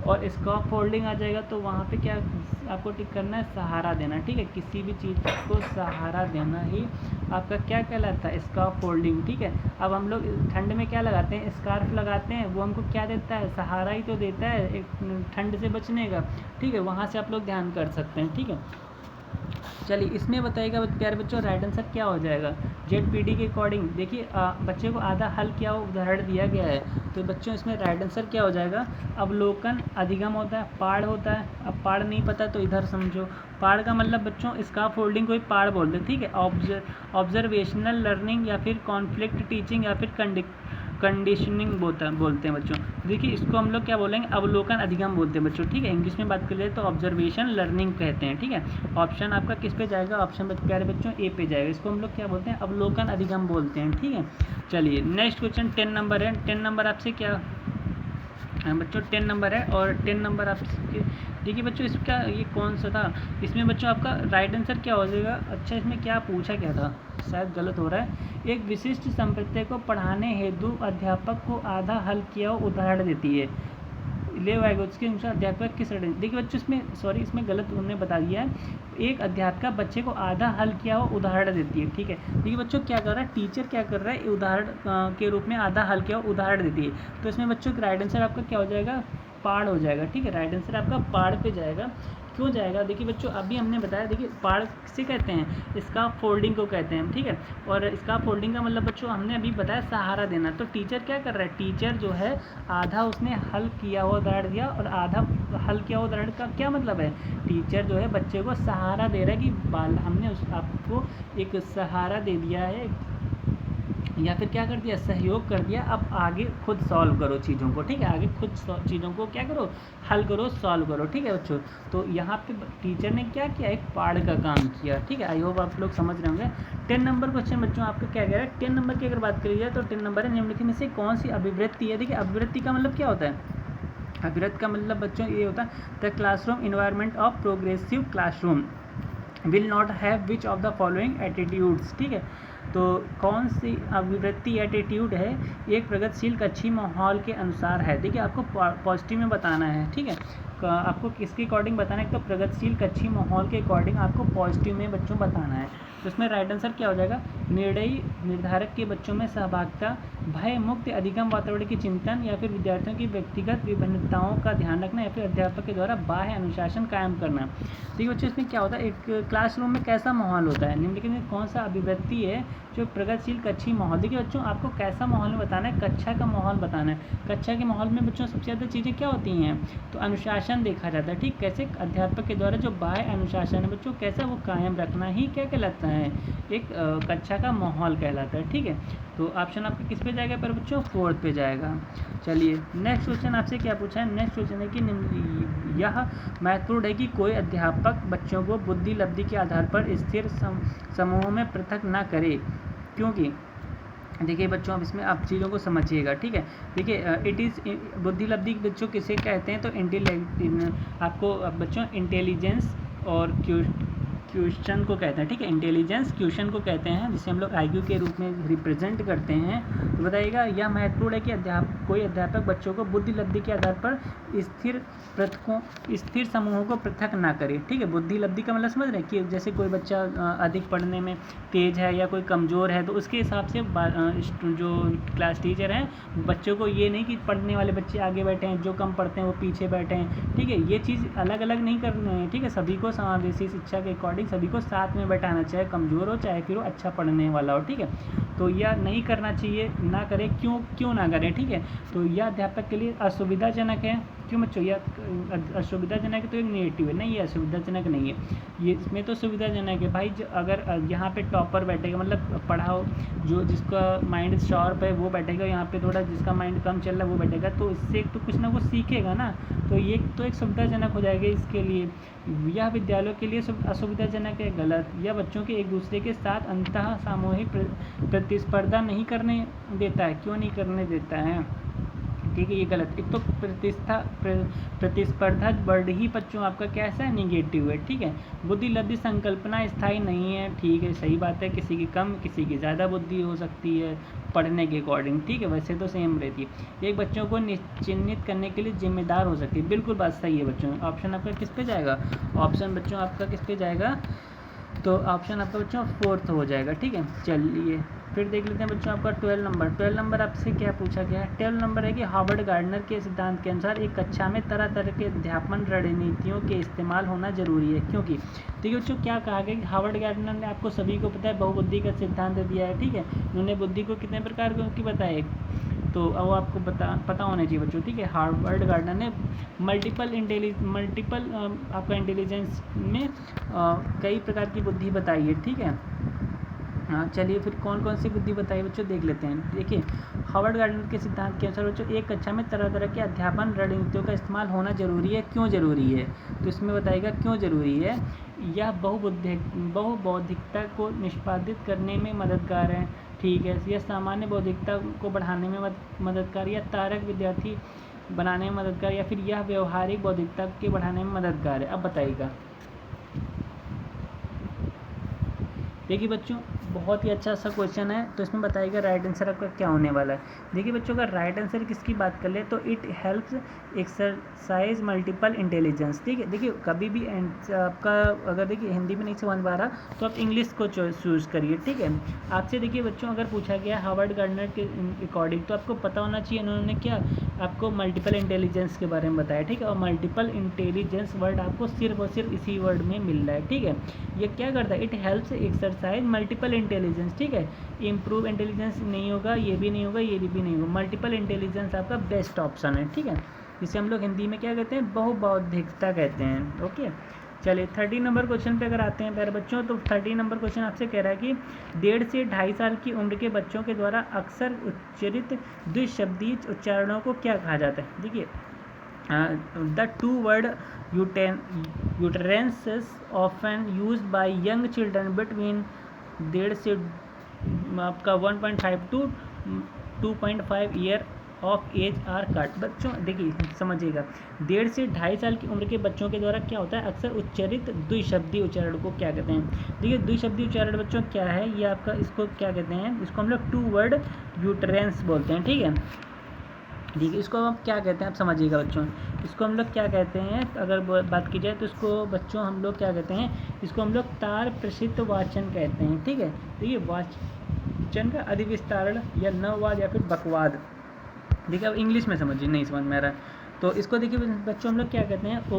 और स्कॉप फोल्डिंग आ जाएगा तो वहाँ पे क्या आपको टिक करना है, सहारा देना, ठीक है। किसी भी चीज़ को सहारा देना ही आपका क्या कहलाता है, स्कॉप फोल्डिंग, ठीक है। अब हम लोग ठंड में क्या लगाते हैं, स्कार्फ लगाते हैं, वो हमको क्या देता है, सहारा ही तो देता है एक ठंड से बचने का, ठीक है। वहाँ से आप लोग ध्यान कर सकते हैं, ठीक है। चलिए इसमें बताइएगा प्यारे बच्चों, राइट आंसर क्या हो जाएगा, ZPD के अकॉर्डिंग। देखिए बच्चे को आधा हल किया हुआ उदाहरण दिया गया है, तो बच्चों इसमें राइट आंसर क्या हो जाएगा, अवलोकन अधिगम होता है, पाड़ होता है। अब पाड़ नहीं पता तो इधर समझो, पाड़ का मतलब बच्चों स्कॉप फोल्डिंग को ही पाड़ बोलते हैं, ठीक है। ऑब्जर्वेशनल लर्निंग या फिर कॉन्फ्लिक्ट टीचिंग या फिर कंडीशनिंग बोलते हैं बच्चों। देखिए इसको हम लोग क्या बोलेंगे, अवलोकन अधिगम बोलते हैं बच्चों, ठीक है। इंग्लिश में बात कर ले तो ऑब्जर्वेशन लर्निंग कहते हैं, ठीक है। ऑप्शन आपका किस पे जाएगा, ऑप्शन प्यारे बच्चों ए पे जाएगा। इसको हम लोग क्या बोलते हैं, अवलोकन अधिगम बोलते हैं, ठीक है। चलिए नेक्स्ट क्वेश्चन 10 नंबर है। 10 नंबर आपसे क्या बच्चों 10 नंबर है, और 10 नंबर आपके देखिए बच्चों इसका ये कौन सा था, इसमें बच्चों आपका राइट आंसर क्या हो जाएगा। अच्छा इसमें क्या पूछा क्या था, शायद गलत हो रहा है। एक विशिष्ट संप्रत्यय को पढ़ाने हेतु अध्यापक को आधा हल किया हुआ उदाहरण देती है। लेव वाइगोत्स्की के अनुसार अध्यापक किस रणनीति, देखिए बच्चों इसमें गलत उन्होंने बता दिया है। एक अध्यापिका बच्चे को आधा हल किया हुआ उदाहरण देती है, ठीक है। देखिए बच्चों क्या कर रहा है, टीचर क्या कर रहा है, उदाहरण के रूप में आधा हल किया हुआ उदाहरण देती है। तो इसमें बच्चों राइट आंसर आपका क्या हो जाएगा, पाड़ हो जाएगा, ठीक है। राइट आंसर आपका पाड़ पे जाएगा। क्यों जाएगा, देखिए बच्चों अभी हमने बताया, देखिए पाड़ किसे कहते हैं, स्कार्फ फोल्डिंग को कहते हैं, ठीक है। और स्कार्फ फोल्डिंग का मतलब बच्चों हमने अभी बताया सहारा देना। तो टीचर क्या कर रहा है, टीचर जो है आधा उसने हल किया हुआ उदाहरण दिया, और आधा हल किया हुआ उदाहरण का क्या मतलब है, टीचर जो है बच्चे को सहारा दे रहा है कि हमने आपको एक सहारा दे दिया है, या फिर क्या कर दिया, सहयोग कर दिया। अब आगे खुद सॉल्व करो चीज़ों को, ठीक है। आगे खुद चीज़ों को क्या करो, हल करो, सॉल्व करो, ठीक है बच्चों। तो यहाँ पे टीचर ने क्या किया, एक पाड़ का काम किया, ठीक है। आई होप आप लोग समझ रहे होंगे। 10 नंबर क्वेश्चन बच्चों आपका क्या कह रहा है, 10 नंबर की अगर बात करी जाए तो 10 नंबर है, निम्नलिखित में से कौन सी अभिवृत्ति है। देखिए अभिवृत्ति का मतलब क्या होता है, अभिवृत्ति का मतलब बच्चों ये होता है, the classroom environment of progressive classroom will not have which of the following attitudes, ठीक है। तो कौन सी अभिवृत्ति एटीट्यूड है, एक प्रगतिशील कक्षी माहौल के अनुसार है। देखिए आपको पॉजिटिव में बताना है, ठीक है। आपको किसके अकॉर्डिंग बताना है, तो प्रगतिशील कक्षी माहौल के अकॉर्डिंग आपको पॉजिटिव में बच्चों बताना है। तो इसमें राइट आंसर क्या हो जाएगा, निर्णय निर्धारक के बच्चों में सहभागिता, भय मुक्त अधिगम वातावरण की चिंतन, या फिर विद्यार्थियों की व्यक्तिगत विभिन्नताओं का ध्यान रखना, या फिर अध्यापक के द्वारा बाह्य अनुशासन कायम करना। देखिए बच्चों इसमें क्या होता है, एक क्लासरूम में कैसा माहौल होता है, निम्नलिखित में कौन सा अभिव्यक्ति है जो प्रगतिशील कक्षी माहौल। देखिए बच्चों आपको कैसा माहौल में बताना है, कक्षा का माहौल बताना है। कक्षा के माहौल में बच्चों सबसे ज़्यादा चीज़ें क्या होती हैं, तो अनुशासन देखा जाता है, ठीक। कैसे, अध्यापक के द्वारा जो बाह्य अनुशासन है बच्चों कैसा वो कायम रखना ही क्या कहलाता है, एक कक्षा का माहौल कहलाता है, ठीक है। तो ऑप्शन आपका किस पे जाएगा पर बच्चों, 4th पे जाएगा। चलिए नेक्स्ट क्वेश्चन आपसे क्या पूछा है, नेक्स्ट क्वेश्चन है कि यह महत्वपूर्ण है कि कोई अध्यापक बच्चों को बुद्धि लब्धि के आधार पर स्थिर समूहों में पृथक ना करे, क्योंकि देखिए बच्चों अब इसमें आप चीज़ों को समझिएगा, ठीक है। देखिए इट इज़ बुद्धि लब्धि बच्चों किसे कहते हैं, तो आपको बच्चों इंटेलिजेंस और क्वेश्चन को कहते हैं, ठीक है, इंटेलिजेंस क्वेश्चन को कहते हैं, जिसे हम लोग आईक्यू के रूप में रिप्रेजेंट करते हैं। तो बताइएगा, यह महत्वपूर्ण है कि कोई अध्यापक बच्चों को बुद्धि लब्धि के आधार पर स्थिर समूहों को पृथक ना करे, ठीक है। बुद्धि लब्धि का मतलब समझ रहे हैं कि जैसे कोई बच्चा अधिक पढ़ने में तेज है या कोई कमज़ोर है, तो उसके हिसाब से जो क्लास टीचर हैं बच्चों को ये नहीं कि पढ़ने वाले बच्चे आगे बैठे हैं, जो कम पढ़ते हैं वो पीछे बैठे हैं, ठीक है। ये चीज़ अलग अलग नहीं करना है, ठीक है। सभी को समावेशी शिक्षा के अकॉर्डिंग सभी को साथ में बैठाना, चाहे कमज़ोर हो चाहे फिर वो अच्छा पढ़ने वाला हो, ठीक है। तो यह नहीं करना चाहिए, ना करें, क्यों ना करें, ठीक है। तो यह अध्यापक के लिए असुविधाजनक है। क्यों बच्चों, यह असुविधाजनक है तो एक नेगेटिव है, नहीं ये असुविधाजनक नहीं है, ये इसमें तो सुविधाजनक है भाई। अगर यहाँ पे टॉपर बैठेगा, मतलब पढ़ाओ जो जिसका माइंड शार्प है वो बैठेगा, यहाँ पे थोड़ा जिसका माइंड कम चल रहा है वो बैठेगा, तो इससे तो कुछ ना कुछ सीखेगा ना, तो ये तो एक सुविधाजनक हो जाएगा इसके लिए। यह विद्यालयों के लिए असुविधाजनक है, गलत। यह बच्चों के एक दूसरे के साथ अंतः सामूहिक प्रतिस्पर्धा नहीं करने देता है। क्यों नहीं करने देता है, ठीक है, ये गलत। एक तो प्रतिस्पर्धा वर्ड ही बच्चों आपका कैसा है, निगेटिव है, ठीक है। बुद्धि लब्धि संकल्पना स्थायी नहीं है, ठीक है, सही बात है। किसी की कम किसी की ज़्यादा बुद्धि हो सकती है पढ़ने के अकॉर्डिंग, ठीक है, वैसे तो सेम रहती है। एक बच्चों को चिन्हित करने के लिए जिम्मेदार हो सकती है, बिल्कुल बात सही है बच्चों। ऑप्शन आपका किस पे जाएगा, ऑप्शन बच्चों आपका किस पे जाएगा, तो ऑप्शन आपका बच्चों 4th हो जाएगा, ठीक है। चलिए फिर देख लेते हैं बच्चों आपका 12 नंबर आपसे क्या पूछा गया है। 12 नंबर है कि हार्वर्ड गार्डनर के सिद्धांत के अनुसार एक कक्षा में तरह तरह के अध्यापन रणनीतियों के इस्तेमाल होना जरूरी है, क्योंकि देखिए बच्चों क्या कहा गया कि हार्वर्ड गार्डनर ने, आपको सभी को पता है, बहुबुद्धि का सिद्धांत दिया है, ठीक है। उन्होंने बुद्धि को कितने प्रकार की बताए, तो अब आपको पता होना चाहिए बच्चों, ठीक है। हार्वर्ड गार्डनर ने मल्टीपल आपका इंटेलिजेंस में कई प्रकार की बुद्धि बताई है, ठीक है। हाँ चलिए फिर कौन कौन सी बुद्धि बताई बच्चों देख लेते हैं। देखिए हार्वर्ड गार्डनर के सिद्धांत के अनुसार बच्चों एक कक्षा में तरह तरह के अध्यापन रणनीतियों का इस्तेमाल होना जरूरी है। क्यों जरूरी है, तो इसमें बताएगा क्यों जरूरी है। यह बहुबौद्धिकता को निष्पादित करने में मददगार है, ठीक है। यह सामान्य बौद्धिकता को बढ़ाने में मददगार, या तारक विद्यार्थी बनाने में मददगार, या फिर यह व्यवहारिक बौद्धिकता के बढ़ाने में मददगार है। अब बताइएगा। देखिए बच्चों बहुत ही अच्छा सा क्वेश्चन है, तो इसमें बताइएगा राइट आंसर आपका क्या होने वाला है। देखिए बच्चों अगर राइट आंसर किसकी बात कर ले तो it helps exercise multiple intelligence, ठीक है। देखिए कभी भी आपका अगर देखिए हिंदी में नहीं समझ पा रहा तो आप इंग्लिश को चूज़ करिए, ठीक है। आपसे देखिए बच्चों अगर पूछा गया हार्वर्ड गार्डनर के अकॉर्डिंग तो आपको पता होना चाहिए इन्होंने क्या आपको मल्टीपल इंटेलिजेंस के बारे में बताया, ठीक है। और मल्टीपल इंटेलिजेंस वर्ड आपको सिर्फ और सिर्फ इसी वर्ड में मिल रहा है, ठीक है। ये क्या करता है, it helps exercise multiple intelligence, ठीक है। इम्प्रूव इंटेलिजेंस नहीं होगा, ये भी नहीं होगा, ये भी नहीं होगा, मल्टीपल इंटेलिजेंस आपका बेस्ट ऑप्शन है, ठीक है। जिसे हम लोग हिंदी में क्या कहते हैं, बहुबौद्धिकता कहते हैं, ओके। चलिए 30 नंबर क्वेश्चन पे अगर आते हैं प्यारे बच्चों, तो 30 नंबर क्वेश्चन आपसे कह रहा है कि 1.5 से 2.5 साल की उम्र के बच्चों के द्वारा अक्सर उच्चरित द्विशब्दी उच्चारणों को क्या कहा जाता है। देखिए the two word utterances often used by young children between 1.5 से आपका 1.5 to 2.5 year of age are cut. बच्चों देखिए समझिएगा 1.5 से 2.5 साल की उम्र के बच्चों के द्वारा क्या होता है, अक्सर उच्चरित द्विशब्दी उच्चारण को क्या कहते हैं। देखिए द्विशब्दी उच्चारण बच्चों क्या है, ये आपका इसको क्या कहते हैं, इसको हम लोग टू वर्ड यूटेरेंस बोलते हैं, ठीक है। देखिए इसको हम क्या कहते हैं आप समझिएगा बच्चों, इसको हम लोग क्या कहते हैं अगर बात की जाए तो इसको बच्चों हम लोग क्या कहते हैं, इसको हम लोग तार प्रसिद्ध वाचन कहते हैं, ठीक है। देखिए वाचन का अधिविस्तारण या नववाद या फिर बकवाद। देखिए अब इंग्लिश में समझिए, नहीं समझ में आ रहा है तो इसको देखिए बच्चों हम लोग क्या कहते हैं,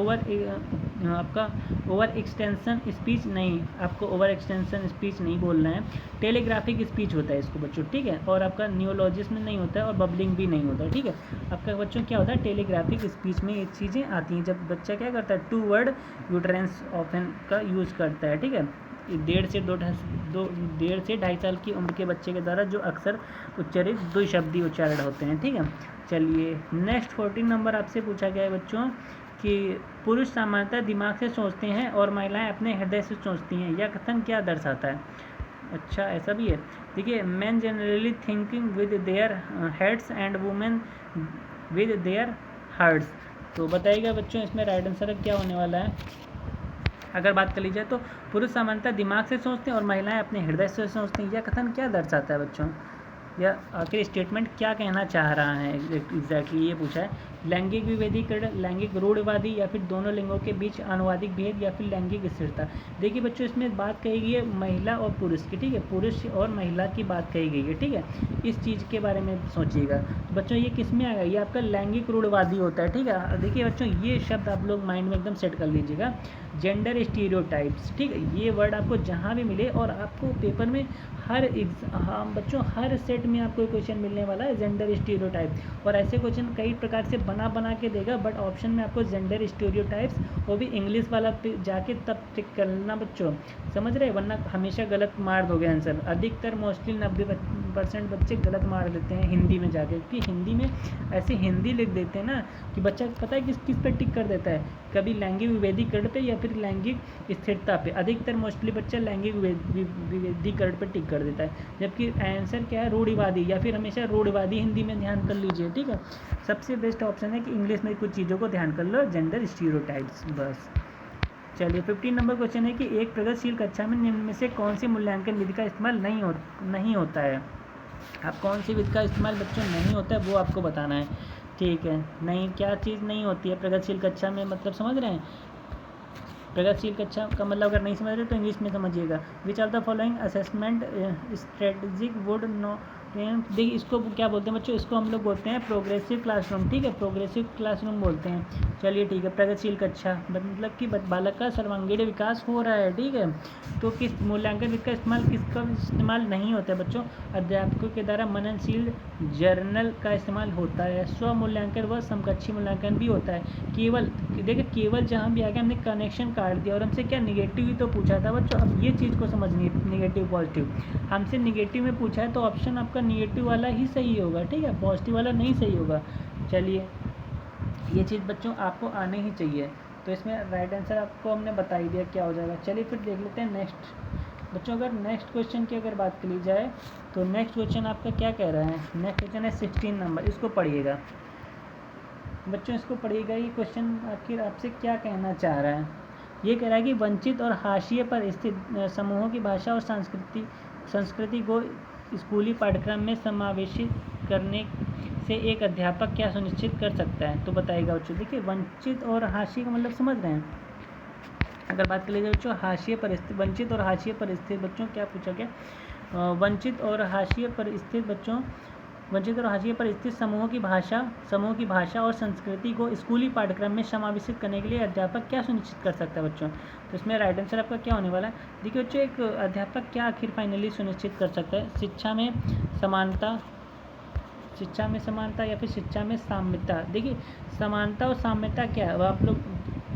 ओवर एक्सटेंशन स्पीच नहीं, आपको ओवर एक्सटेंशन स्पीच नहीं बोलना है। टेलीग्राफिक स्पीच होता है इसको बच्चों, ठीक है। और आपका नियोलॉजिज्म नहीं होता है और बबलिंग भी नहीं होता है, ठीक है। आपका बच्चों क्या होता है, टेलीग्राफिक स्पीच में ये चीज़ें आती हैं जब बच्चा क्या करता है, टू वर्ड यूटेरेंस ऑफन का यूज़ करता है, ठीक है। 1.5 से 2.5 साल की उम्र के बच्चे के द्वारा जो अक्सर उच्चरित द्विशब्दी उच्चारण होते हैं, ठीक है। चलिए नेक्स्ट 14 नंबर आपसे पूछा गया है बच्चों कि पुरुष सामान्यतः दिमाग से सोचते हैं और महिलाएं अपने हृदय से सोचती हैं, यह कथन क्या दर्शाता है। अच्छा ऐसा भी है। देखिए man generally thinking with their heads and women with their hearts. तो बताइएगा बच्चों इसमें राइट आंसर क्या होने वाला है। अगर बात कर ली जाए तो पुरुष सामान्यतः दिमाग से सोचते हैं और महिलाएं अपने हृदय से सोचती हैं। यह कथन क्या दर्शाता है बच्चों, या आखिर स्टेटमेंट क्या कहना चाह रहा है एग्जैक्टली, ये पूछा है। लैंगिक विभेदीकरण, लैंगिक रूढ़िवादी, या फिर दोनों लिंगों के बीच अनुवादिक भेद, या फिर लैंगिक स्थिरता। देखिए बच्चों इसमें बात कही गई है महिला और पुरुष की, ठीक है, पुरुष और महिला की बात कही गई है, ठीक है। इस चीज़ के बारे में सोचिएगा बच्चों, ये किस में आएगा, ये आपका लैंगिक रूढ़िवादी होता है, ठीक है। देखिए बच्चों ये शब्द आप लोग माइंड में एकदम सेट कर लीजिएगा, जेंडर स्टीरियोटाइप्स, ठीक है। ये वर्ड आपको जहाँ भी मिले और आपको पेपर में हाँ बच्चों हर सेट में आपको क्वेश्चन मिलने वाला है जेंडर स्टीरियोटाइप, और ऐसे क्वेश्चन कई प्रकार से बना के देगा, बट ऑप्शन में आपको जेंडर स्टीरियोटाइप्स वो भी इंग्लिश वाला पे जाके तब टिक करना बच्चों, समझ रहे, वरना हमेशा गलत मार दोगे आंसर। अधिकतर मोस्टली 90% बच्चे गलत मार देते हैं हिंदी में जाके, क्योंकि हिंदी में ऐसे हिंदी लिख देते हैं ना कि बच्चा पता है किस पे टिक कर देता है, कभी लैंगिक विभेदीकरण पे या फिर लैंगिक स्थिरता पे। अधिकतर मोस्टली बच्चा लैंगिक विभेदीकरण पे टिक कर देता है, जबकि आंसर क्या है रूढ़िवादी, या फिर हमेशा रूढ़िवादी हिंदी में ध्यान कर लीजिए, ठीक है। सबसे बेस्ट ऑप्शन है कि इंग्लिश में कुछ चीज़ों को ध्यान कर लो, जेंडर स्टीरियोटाइप्स, बस। चलिए 15 नंबर क्वेश्चन है कि एक प्रगतिशील कक्षा में निम्न में से कौन सी मूल्यांकन विधि का इस्तेमाल नहीं होता है। अब कौन सी विधि का इस्तेमाल बच्चों नहीं होता है वो आपको बताना है, ठीक है। नहीं, क्या चीज़ नहीं होती है प्रगतिशील कक्षा में, मतलब समझ रहे हैं, प्रगतिशील कक्षा का मतलब अगर नहीं समझ रहे तो इंग्लिश में समझिएगा। विच of the following assessment strategic would know, देखिए इसको क्या बोलते हैं बच्चों, इसको हम लोग बोलते हैं प्रोग्रेसिव क्लासरूम, ठीक है, प्रोग्रेसिव क्लासरूम बोलते हैं। चलिए ठीक है, प्रगतिशील कक्षा मतलब कि बालक का सर्वांगीण विकास हो रहा है, ठीक है। तो किस मूल्यांकन विधि का इस्तेमाल किसका इस्तेमाल नहीं होता है बच्चों, अध्यापकों के द्वारा मननशील जर्नल का इस्तेमाल होता है। स्व मूल्यांकन व समकक्षी मूल्यांकन भी होता है। केवल देखिए केवल जहाँ भी आगे हमने कनेक्शन काट दिया और हमसे क्या निगेटिव ही तो पूछा था बच्चों, अब ये चीज़ को समझनी है, निगेटिव पॉजिटिव, हमसे निगेटिव में पूछा है तो ऑप्शन आपका निगेटिव वाला ही सही होगा, ठीक है, पॉजिटिव वाला नहीं सही होगा। चलिए ये चीज़ बच्चों आपको आने ही चाहिए, तो इसमें राइट आंसर आपको हमने बता ही दिया क्या हो जाएगा। चलिए फिर देख लेते हैं नेक्स्ट बच्चों, अगर नेक्स्ट क्वेश्चन की अगर बात करी जाए तो नेक्स्ट क्वेश्चन आपका क्या कह रहा है, नेक्स्ट क्वेश्चन है 16 नंबर, इसको पढ़िएगा बच्चों, इसको पढ़िएगा। ये क्वेश्चन आखिर आपसे क्या कहना चाह रहा है, ये कह रहा है कि वंचित और हाशिए पर स्थित समूहों की भाषा और संस्कृति को स्कूली पाठ्यक्रम में समावेशित करने से एक अध्यापक क्या सुनिश्चित कर सकता है, तो बताइएगा बच्चों। देखिए वंचित और हाशिए का मतलब समझ रहे हैं, अगर बात कर लीजिए बच्चों हाशिए पर स्थित, वंचित और हाशिए पर स्थित बच्चों क्या पूछा गया, वंचित और हाशिए पर स्थित बच्चों, वंचित और हाशिए पर स्थित समूह की भाषा और संस्कृति को स्कूली पाठ्यक्रम में समावेशित करने के लिए अध्यापक क्या सुनिश्चित कर सकता है बच्चों। तो इसमें राइट आंसर आपका क्या होने वाला है, देखिए बच्चों एक अध्यापक क्या आखिर फाइनली सुनिश्चित कर सकता है, शिक्षा में समानता या फिर शिक्षा में साम्यता। देखिए समानता और साम्यता क्या है, वह आप लोग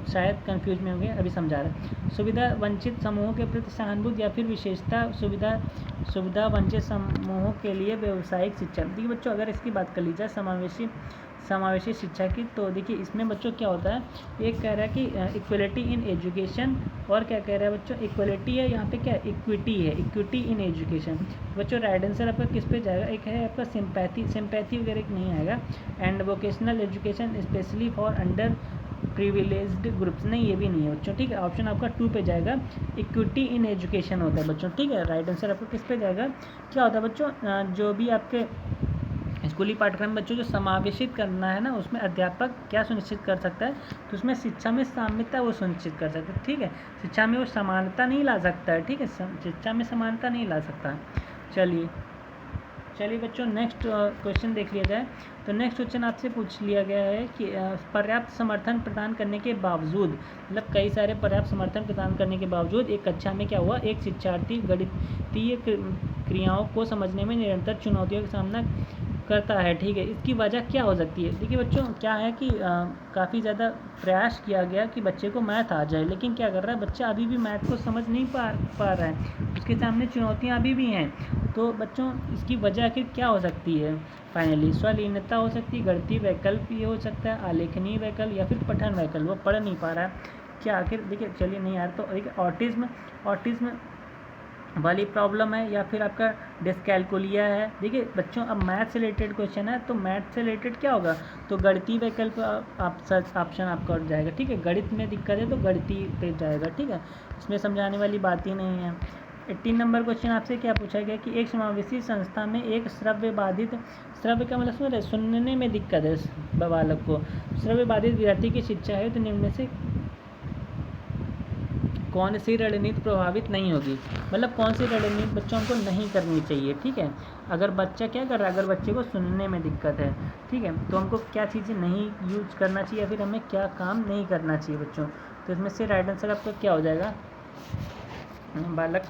शायद कंफ्यूज में होंगे, अभी समझा रहे हैं। सुविधा वंचित समूहों के प्रति सहानुभूति या फिर विशेषता सुविधा वंचित समूहों के लिए व्यावसायिक शिक्षा। देखिए बच्चों अगर इसकी बात कर ली जाए समावेशी शिक्षा की, तो देखिए इसमें बच्चों क्या होता है, एक कह रहा है कि इक्वलिटी इन एजुकेशन, और क्या कह रहा है बच्चों, इक्वलिटी है, यहाँ पे क्या इक्विटी है, इक्विटी इन एजुकेशन। बच्चों राइट आंसर आपका किस पे जाएगा, एक है आपका सिंपैथी वगैरह नहीं आएगा, and vocational education specially for under privileged groups, नहीं ये भी नहीं है बच्चों, ठीक है। ऑप्शन आपका 2 पे जाएगा, इक्विटी इन एजुकेशन होता है बच्चों, ठीक है। राइट आंसर आपका किस पे जाएगा, क्या होता है बच्चों, जो भी आपके स्कूली पाठ्यक्रम बच्चों जो समावेशित करना है ना, उसमें अध्यापक क्या सुनिश्चित कर सकता है, तो उसमें शिक्षा में साम्यता वो सुनिश्चित कर सकता है, ठीक है। शिक्षा में वो समानता नहीं ला सकता है, ठीक है, शिक्षा में समानता नहीं ला सकता। चलिए बच्चों नेक्स्ट क्वेश्चन देख लिया जाए। तो नेक्स्ट क्वेश्चन आपसे पूछ लिया गया है कि पर्याप्त समर्थन प्रदान करने के बावजूद, मतलब कई सारे पर्याप्त समर्थन प्रदान करने के बावजूद एक कक्षा में क्या हुआ, एक शिक्षार्थी गणितीय क्रियाओं को समझने में निरंतर चुनौतियों का सामना करता है, ठीक है। इसकी वजह क्या हो सकती है, देखिए बच्चों क्या है कि काफ़ी ज़्यादा प्रयास किया गया कि बच्चे को मैथ आ जाए, लेकिन क्या कर रहा है बच्चा अभी भी मैथ को समझ नहीं पा रहा है, उसके सामने चुनौतियाँ अभी भी हैं। तो बच्चों इसकी वजह आखिर क्या हो सकती है, फाइनली स्वलीनता हो सकती है, गणितीय वैकल्प ये हो सकता है, आलेखनीय वैकल्प या फिर पठन वैकल्प, वो पढ़ नहीं पा रहा है क्या आखिर, देखिए चलिए नहीं यार, तो एक ऑटिज्म वाली प्रॉब्लम है या फिर आपका डिस्कैलकुलिया है। देखिए बच्चों, अब मैथ से रिलेटेड क्वेश्चन है, तो मैथ से रिलेटेड क्या होगा, तो गणितीय वैकल्प आप सर्च ऑप्शन आपका उठ जाएगा। ठीक है, गणित में दिक्कत है तो गणितीय पे जाएगा। ठीक है, इसमें समझाने वाली बात ही नहीं है। 18 नंबर क्वेश्चन आपसे क्या पूछा गया कि एक समावेशी संस्था में एक श्रव्य बाधित, श्रव्य का मतलब समझ रहे, सुनने में दिक्कत है बालक को, श्रव्य बाधित विद्यार्थी की शिक्षा है तो निम्न में से कौन सी रणनीति प्रभावित नहीं होगी। मतलब कौन सी रणनीति बच्चों को नहीं करनी चाहिए। ठीक है, अगर बच्चा क्या कर रहा है, अगर बच्चे को सुनने में दिक्कत है, ठीक है, तो हमको क्या चीज़ें नहीं यूज करना चाहिए या फिर हमें क्या काम नहीं करना चाहिए बच्चों। तो इसमें से राइट आंसर आपका क्या हो जाएगा, बालक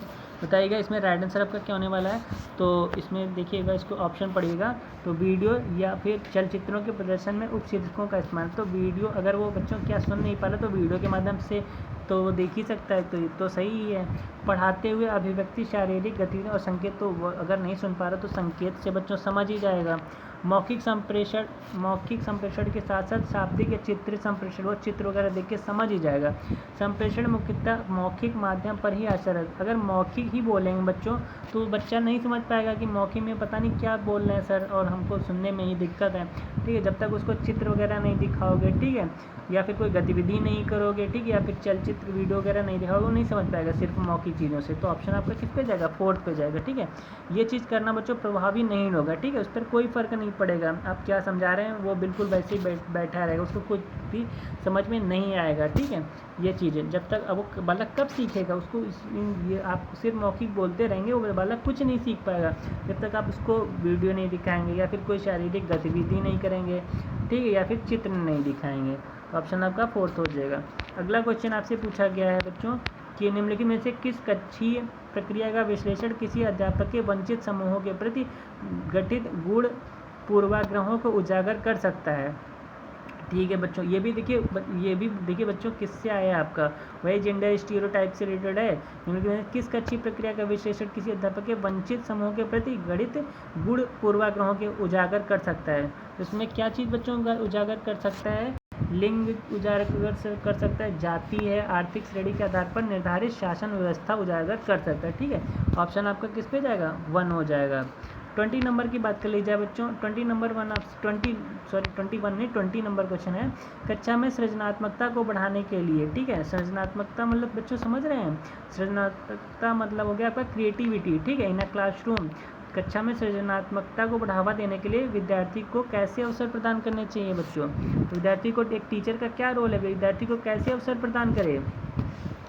बताइएगा। इसमें राइट आंसर आपका क्या होने वाला है, तो इसमें देखिएगा, इसको ऑप्शन पढ़िएगा, तो वीडियो या फिर चलचित्रों के प्रदर्शन में उपशीर्षकों का इस्तेमाल। तो वीडियो, अगर वो बच्चों क्या सुन नहीं पा रहा तो वीडियो के माध्यम से तो वो देख ही सकता है, तो ये तो सही ही है। पढ़ाते हुए अभिव्यक्ति, शारीरिक गतिविधि और संकेत, तो अगर नहीं सुन पा रहा तो संकेत से बच्चों समझ ही जाएगा। मौखिक संप्रेषण के साथ साथ शाब्दिक या चित्र संप्रेषण, वो चित्र वगैरह देख के समझ ही जाएगा। संप्रेषण मुख्यतः मौखिक माध्यम पर ही आधारित। अगर मौखिक ही बोलेंगे बच्चों तो बच्चा नहीं समझ पाएगा कि मौखिक में पता नहीं क्या बोल रहे हैं सर और हमको सुनने में ही दिक्कत है। ठीक है, जब तक उसको चित्र वगैरह नहीं दिखाओगे, ठीक है, या फिर कोई गतिविधि नहीं करोगे, ठीक है, या फिर चलचित्र वीडियो वगैरह नहीं दिखाओगे, वो नहीं समझ पाएगा सिर्फ मौखिक चीज़ों से। तो ऑप्शन आपका किस पे जाएगा, 4th पे जाएगा। ठीक है, ये चीज़ करना बच्चों प्रभावी नहीं होगा। ठीक है, उस पर कोई फ़र्क नहीं पड़ेगा, आप क्या समझा रहे हैं वो बिल्कुल वैसे ही बैठा रहेगा, उसको कुछ भी समझ में नहीं आएगा। ठीक है, ये चीज़ें जब तक, अब वो बालक कब सीखेगा, उसको ये आप सिर्फ मौखिक बोलते रहेंगे, वो बालक कुछ नहीं सीख पाएगा जब तक आप उसको वीडियो नहीं दिखाएंगे या फिर कोई शारीरिक गतिविधि नहीं करेंगे, ठीक है, या फिर चित्र नहीं दिखाएंगे। तो ऑप्शन आपका 4th हो जाएगा। अगला क्वेश्चन आपसे पूछा गया है बच्चों कि निम्नलिखित में से किस कक्षीय प्रक्रिया का विश्लेषण किसी अध्यापक के वंचित समूहों के प्रति गठित गुण पूर्वाग्रहों को उजागर कर सकता है। ठीक है बच्चों, ये भी देखिए बच्चों किससे आया है आपका, वही जेंडर स्टीरियोटाइप से रिलेटेड है। किस कक्षीय प्रक्रिया का विश्लेषण किसी अध्यापक के वंचित समूह के प्रति गठित गुण पूर्वाग्रहों के उजागर कर सकता है। तो इसमें क्या चीज़ बच्चों का उजागर कर सकता है, लिंग उजागर कर सकता है, जाति है, आर्थिक श्रेणी के आधार पर निर्धारित शासन व्यवस्था उजागर कर सकता है। ठीक है, ऑप्शन आपका किस पे जाएगा, 1 हो जाएगा। 20 नंबर की बात कर ली जाए बच्चों, 20 नंबर 21 नहीं 20 नंबर क्वेश्चन है। कक्षा में सृजनात्मकता को बढ़ाने के लिए, ठीक है, सृजनात्मकता मतलब बच्चों समझ रहे हैं, सृजनात्मकता मतलब हो गया आपका क्रिएटिविटी। ठीक है, इन अ क्लासरूम, कक्षा में सृजनात्मकता को बढ़ावा देने के लिए विद्यार्थी को कैसे अवसर प्रदान करने चाहिए बच्चों। तो विद्यार्थी को, एक टीचर का क्या रोल है, विद्यार्थी को कैसे अवसर प्रदान करे।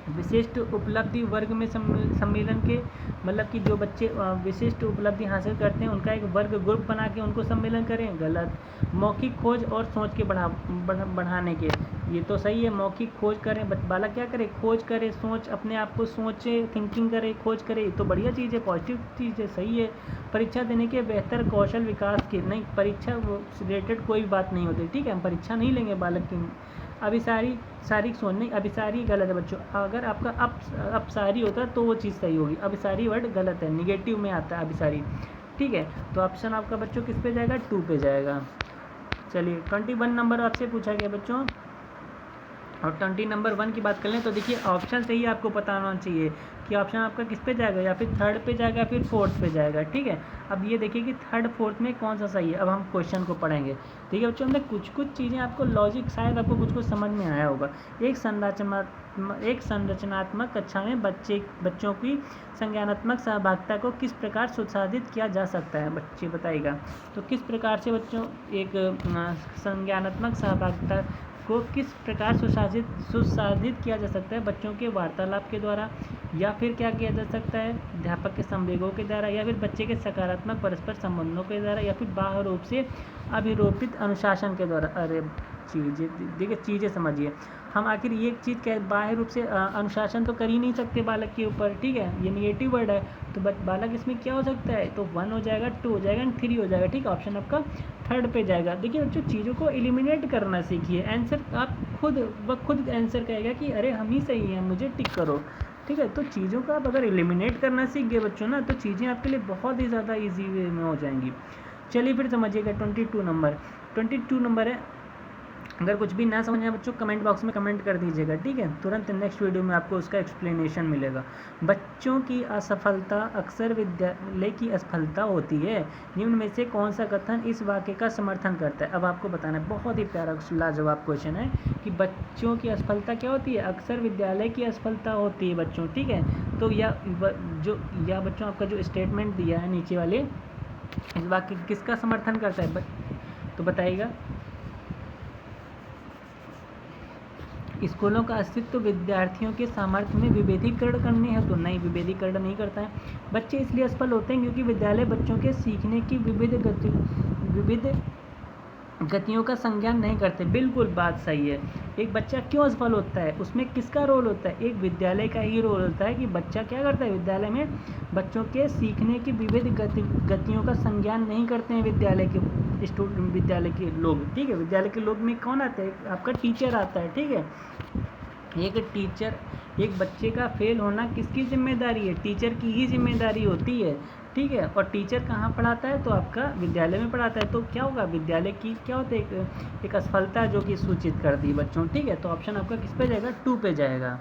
विशिष्ट उपलब्धि वर्ग में सम्मेलन के, मतलब कि जो बच्चे विशिष्ट उपलब्धि हासिल करते हैं उनका एक वर्ग ग्रुप बना के उनको सम्मेलन करें, गलत। मौखिक खोज और सोच के बढ़ाने के, ये तो सही है, मौखिक खोज करें, बालक क्या करे, खोज करे, सोच, अपने आप को सोचे, थिंकिंग करे, खोज करे, तो बढ़िया चीज़ है, पॉजिटिव चीज़ है, सही है। परीक्षा देने के बेहतर कौशल विकास के, नहीं परीक्षा रिलेटेड कोई बात नहीं होती। ठीक है, हम परीक्षा नहीं लेंगे बालक की। अभिसारी सोच नहीं, अभिसारी गलत है बच्चों, अगर आपका अपसारी होता तो वो चीज़ सही होगी, अभिसारी वर्ड गलत है, निगेटिव में आता है अभिसारी। ठीक है, तो ऑप्शन आपका बच्चों किस पे जाएगा, 2 पे जाएगा। चलिए 21 नंबर आपसे पूछा गया बच्चों, और 20 नंबर 1 की बात कर लें तो देखिए ऑप्शन से ही आपको पता होना चाहिए कि ऑप्शन आपका किस पे जाएगा, या फिर 3rd पे जाएगा या फिर 4th पे जाएगा। ठीक है, अब ये देखिए कि 3rd 4th में कौन सा सही है। अब हम क्वेश्चन को पढ़ेंगे। ठीक है बच्चों, हमने कुछ चीज़ें आपको लॉजिक, शायद आपको कुछ समझ में आया होगा। एक संरचनात्मक कक्षा में बच्चों की संज्ञानात्मक सहभागिता को किस प्रकार सुसाधित किया जा सकता है, बच्चे बताइएगा। तो किस प्रकार से बच्चों एक संज्ञानात्मक सहभागिता को किस प्रकार सुसाधित किया जा सकता है, बच्चों के वार्तालाप के द्वारा, या फिर क्या किया जा सकता है, अध्यापक के संवेगों के द्वारा, या फिर बच्चे के सकारात्मक परस्पर संबंधों के द्वारा, या फिर बाह्य रूप से अभिरोपित अनुशासन के द्वारा। अरे देखिए चीज़ें समझिए, हम आखिर ये चीज़ क्या, बाह्य रूप से अनुशासन तो कर ही नहीं सकते बालक के ऊपर। ठीक है, ये निगेटिव वर्ड है, तो बालक इसमें क्या हो सकता है, तो 1 हो जाएगा, 2 हो जाएगा एंड 3 हो जाएगा। ठीक है, ऑप्शन आपका 3rd पे जाएगा। देखिए बच्चों, चीज़ों को एलिमिनेट करना सीखिए, आंसर आप खुद आंसर कहेगा कि अरे हम ही सही हैं, मुझे टिक करो। ठीक है, तो चीज़ों को आप अगर एलिमिनेट करना सीख गए बच्चों ना, तो चीज़ें आपके लिए बहुत ही ज़्यादा ईजी वे में हो जाएंगी। चलिए फिर समझिएगा 22 नंबर है, अगर कुछ भी ना समझ आए बच्चों कमेंट बॉक्स में कमेंट कर दीजिएगा, ठीक है। तुरंत नेक्स्ट वीडियो में आपको उसका एक्सप्लेनेशन मिलेगा। बच्चों की असफलता अक्सर विद्यालय की असफलता होती है। निम्न में से कौन सा कथन इस वाक्य का समर्थन करता है? अब आपको बताना है, बहुत ही प्यारा लाजवाब क्वेश्चन है कि बच्चों की असफलता क्या होती है? अक्सर विद्यालय की असफलता होती है बच्चों, ठीक है। तो या बच्चों आपका जो स्टेटमेंट दिया है नीचे वाले, इस वाक्य किसका समर्थन करता है? तो बताइएगा। स्कूलों का अस्तित्व विद्यार्थियों के सामर्थ्य में विभेदीकरण करने है, तो नहीं, विभेदीकरण नहीं करता है। बच्चे इसलिए असफल होते हैं क्योंकि विद्यालय बच्चों के सीखने की विविध गतियों का संज्ञान नहीं करते। बिल्कुल बात सही है। एक बच्चा क्यों असफल होता है, उसमें किसका रोल होता है? एक विद्यालय का ही रोल होता है कि बच्चा क्या करता है, विद्यालय में बच्चों के सीखने की विविध गतियों का संज्ञान नहीं करते हैं विद्यालय के लोग, ठीक है। विद्यालय के लोग में कौन आता है? आपका टीचर आता है, ठीक है। एक बच्चे का फेल होना किसकी जिम्मेदारी है? टीचर की ही जिम्मेदारी होती है, ठीक है। और टीचर कहाँ पढ़ाता है? तो आपका विद्यालय में पढ़ाता है। तो क्या होगा, विद्यालय की क्या होता है, एक असफलता जो कि सूचित कर दी बच्चों, ठीक है। तो ऑप्शन आपका किस पे जाएगा? 2 पे जाएगा।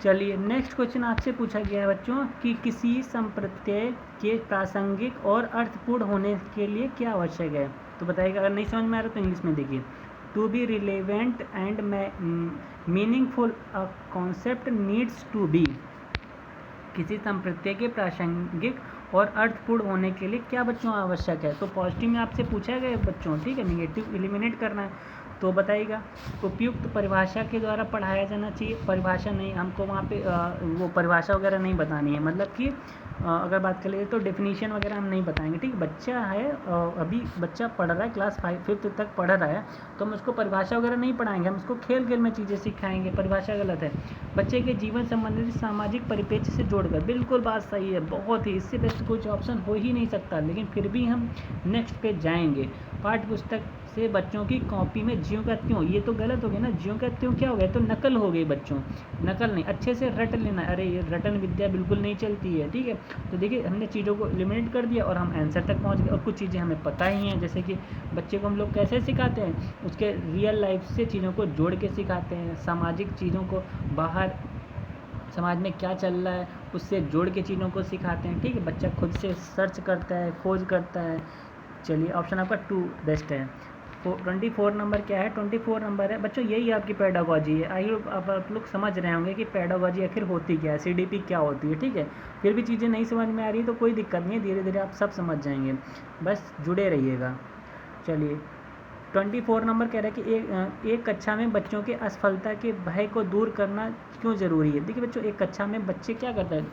चलिए नेक्स्ट क्वेश्चन आपसे पूछा गया है बच्चों कि किसी संप्रत्यय के प्रासंगिक और अर्थपूर्ण होने के लिए क्या आवश्यक है? तो बताइएगा। अगर नहीं समझ में आ रहा तो इंग्लिश में देखिए। To be relevant and meaningful a concept needs to be. किसी संप्रत्यय के प्रासंगिक और अर्थपूर्ण होने के लिए क्या बच्चों आवश्यक है? तो पॉजिटिव में आपसे पूछा गया बच्चों, ठीक है। नेगेटिव एलिमिनेट करना है। तो बताइएगा। उपयुक्त परिभाषा के द्वारा पढ़ाया जाना चाहिए। परिभाषा नहीं, हमको वहाँ पे वो परिभाषा वगैरह नहीं बतानी है। मतलब कि अगर बात कर लीजिए तो डेफिनीशन वगैरह हम नहीं बताएंगे, ठीक। बच्चा है, अभी बच्चा पढ़ रहा है, क्लास 5th तक पढ़ रहा है, तो हम उसको परिभाषा वगैरह नहीं पढ़ाएंगे, हम उसको खेल खेल में चीज़ें सिखाएंगे। परिभाषा गलत है। बच्चे के जीवन संबंधित सामाजिक परिप्रेक्ष्य से जोड़कर, बिल्कुल बात सही है, बहुत ही, इससे बेस्ट कुछ ऑप्शन हो ही नहीं सकता। लेकिन फिर भी हम नेक्स्ट पे जाएंगे। पाठ्य पुस्तक से बच्चों की कॉपी में ज्यों का त्यों, ये तो गलत हो गया ना। ज्यों का त्यों क्या हो गया? तो नकल हो गई बच्चों, नकल नहीं, अच्छे से रट लेना। अरे ये रटन विद्या बिल्कुल नहीं चलती है, ठीक है। तो देखिए हमने चीज़ों को एलिमिनेट कर दिया और हम आंसर तक पहुंच गए। और कुछ चीज़ें हमें पता ही हैं, जैसे कि बच्चे को हम लोग कैसे सिखाते हैं, उसके रियल लाइफ से चीज़ों को जोड़ के सिखाते हैं। सामाजिक चीज़ों को, बाहर समाज में क्या चल रहा है उससे जोड़ के चीज़ों को सिखाते हैं, ठीक है। बच्चा खुद से सर्च करता है, खोज करता है। चलिए ऑप्शन आपका 2 बेस्ट है। 24 नंबर क्या है? 24 नंबर है बच्चों, यही आपकी पेडागोजी है। आई होप आप लोग समझ रहे होंगे कि पेडागोजी आखिर होती क्या है, CDP क्या होती है, ठीक है। फिर भी चीज़ें नहीं समझ में आ रही तो कोई दिक्कत नहीं है, धीरे धीरे आप सब समझ जाएंगे, बस जुड़े रहिएगा। चलिए 24 नंबर कह रहा है कि एक कक्षा में बच्चों के असफलता के भय को दूर करना क्यों ज़रूरी है? देखिए बच्चों, एक कक्षा में बच्चे क्या करता है,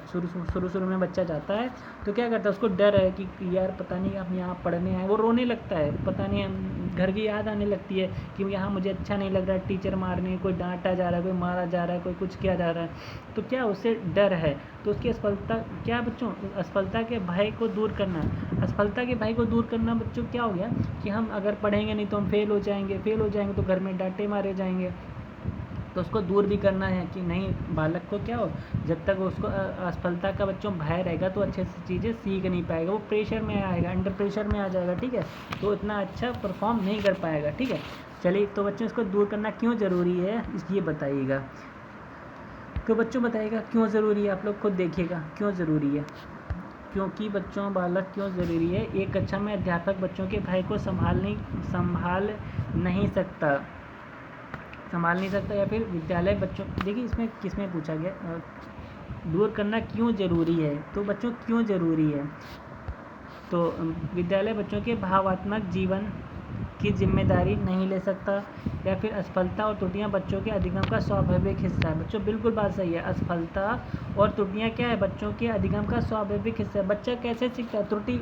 शुरू में बच्चा जाता है तो क्या करता है, उसको डर है कि यार पता नहीं हम यहाँ पढ़ने आए, वो रोने लगता है, पता नहीं घर की याद आने लगती है कि यहाँ मुझे अच्छा नहीं लग रहा है, टीचर मारने, कोई डांटा जा रहा है, कोई मारा जा रहा है, कोई कुछ किया जा रहा है, तो क्या उससे डर है। तो उसकी असफलता क्या बच्चों, असफलता के भय को दूर करना। असफलता के भय को दूर करना बच्चों क्या हो गया कि हम अगर पढ़ेंगे नहीं तो हम फेल हो जाएंगे तो घर में डांटे मारे जाएंगे। तो उसको दूर भी करना है कि नहीं, बालक को क्या हो, जब तक उसको असफलता का बच्चों भय रहेगा तो अच्छे से चीज़ें सीख नहीं पाएगा, वो प्रेशर में आएगा, अंडर प्रेशर में आ जाएगा, ठीक है। तो इतना अच्छा परफॉर्म नहीं कर पाएगा, ठीक है। चलिए तो बच्चों इसको दूर करना क्यों ज़रूरी है ये बताइएगा। तो बच्चों बताइएगा क्यों ज़रूरी है, आप लोग खुद देखिएगा क्यों ज़रूरी है। क्योंकि बच्चों, बालक क्यों ज़रूरी है? एक कक्षा में अध्यापक बच्चों के भय को संभाल नहीं सकता या फिर विद्यालय बच्चों, देखिए इसमें किसमें पूछा गया, दूर करना क्यों ज़रूरी है। तो बच्चों क्यों ज़रूरी है, तो विद्यालय बच्चों के भावात्मक जीवन की जिम्मेदारी नहीं ले सकता, या फिर असफलता और त्रुटियां बच्चों के अधिगम का स्वाभाविक हिस्सा है। बच्चों बिल्कुल बात सही है, असफलता और त्रुटियां क्या है, बच्चों के अधिगम का स्वाभाविक हिस्सा है। बच्चा कैसे सीखता है? त्रुटि,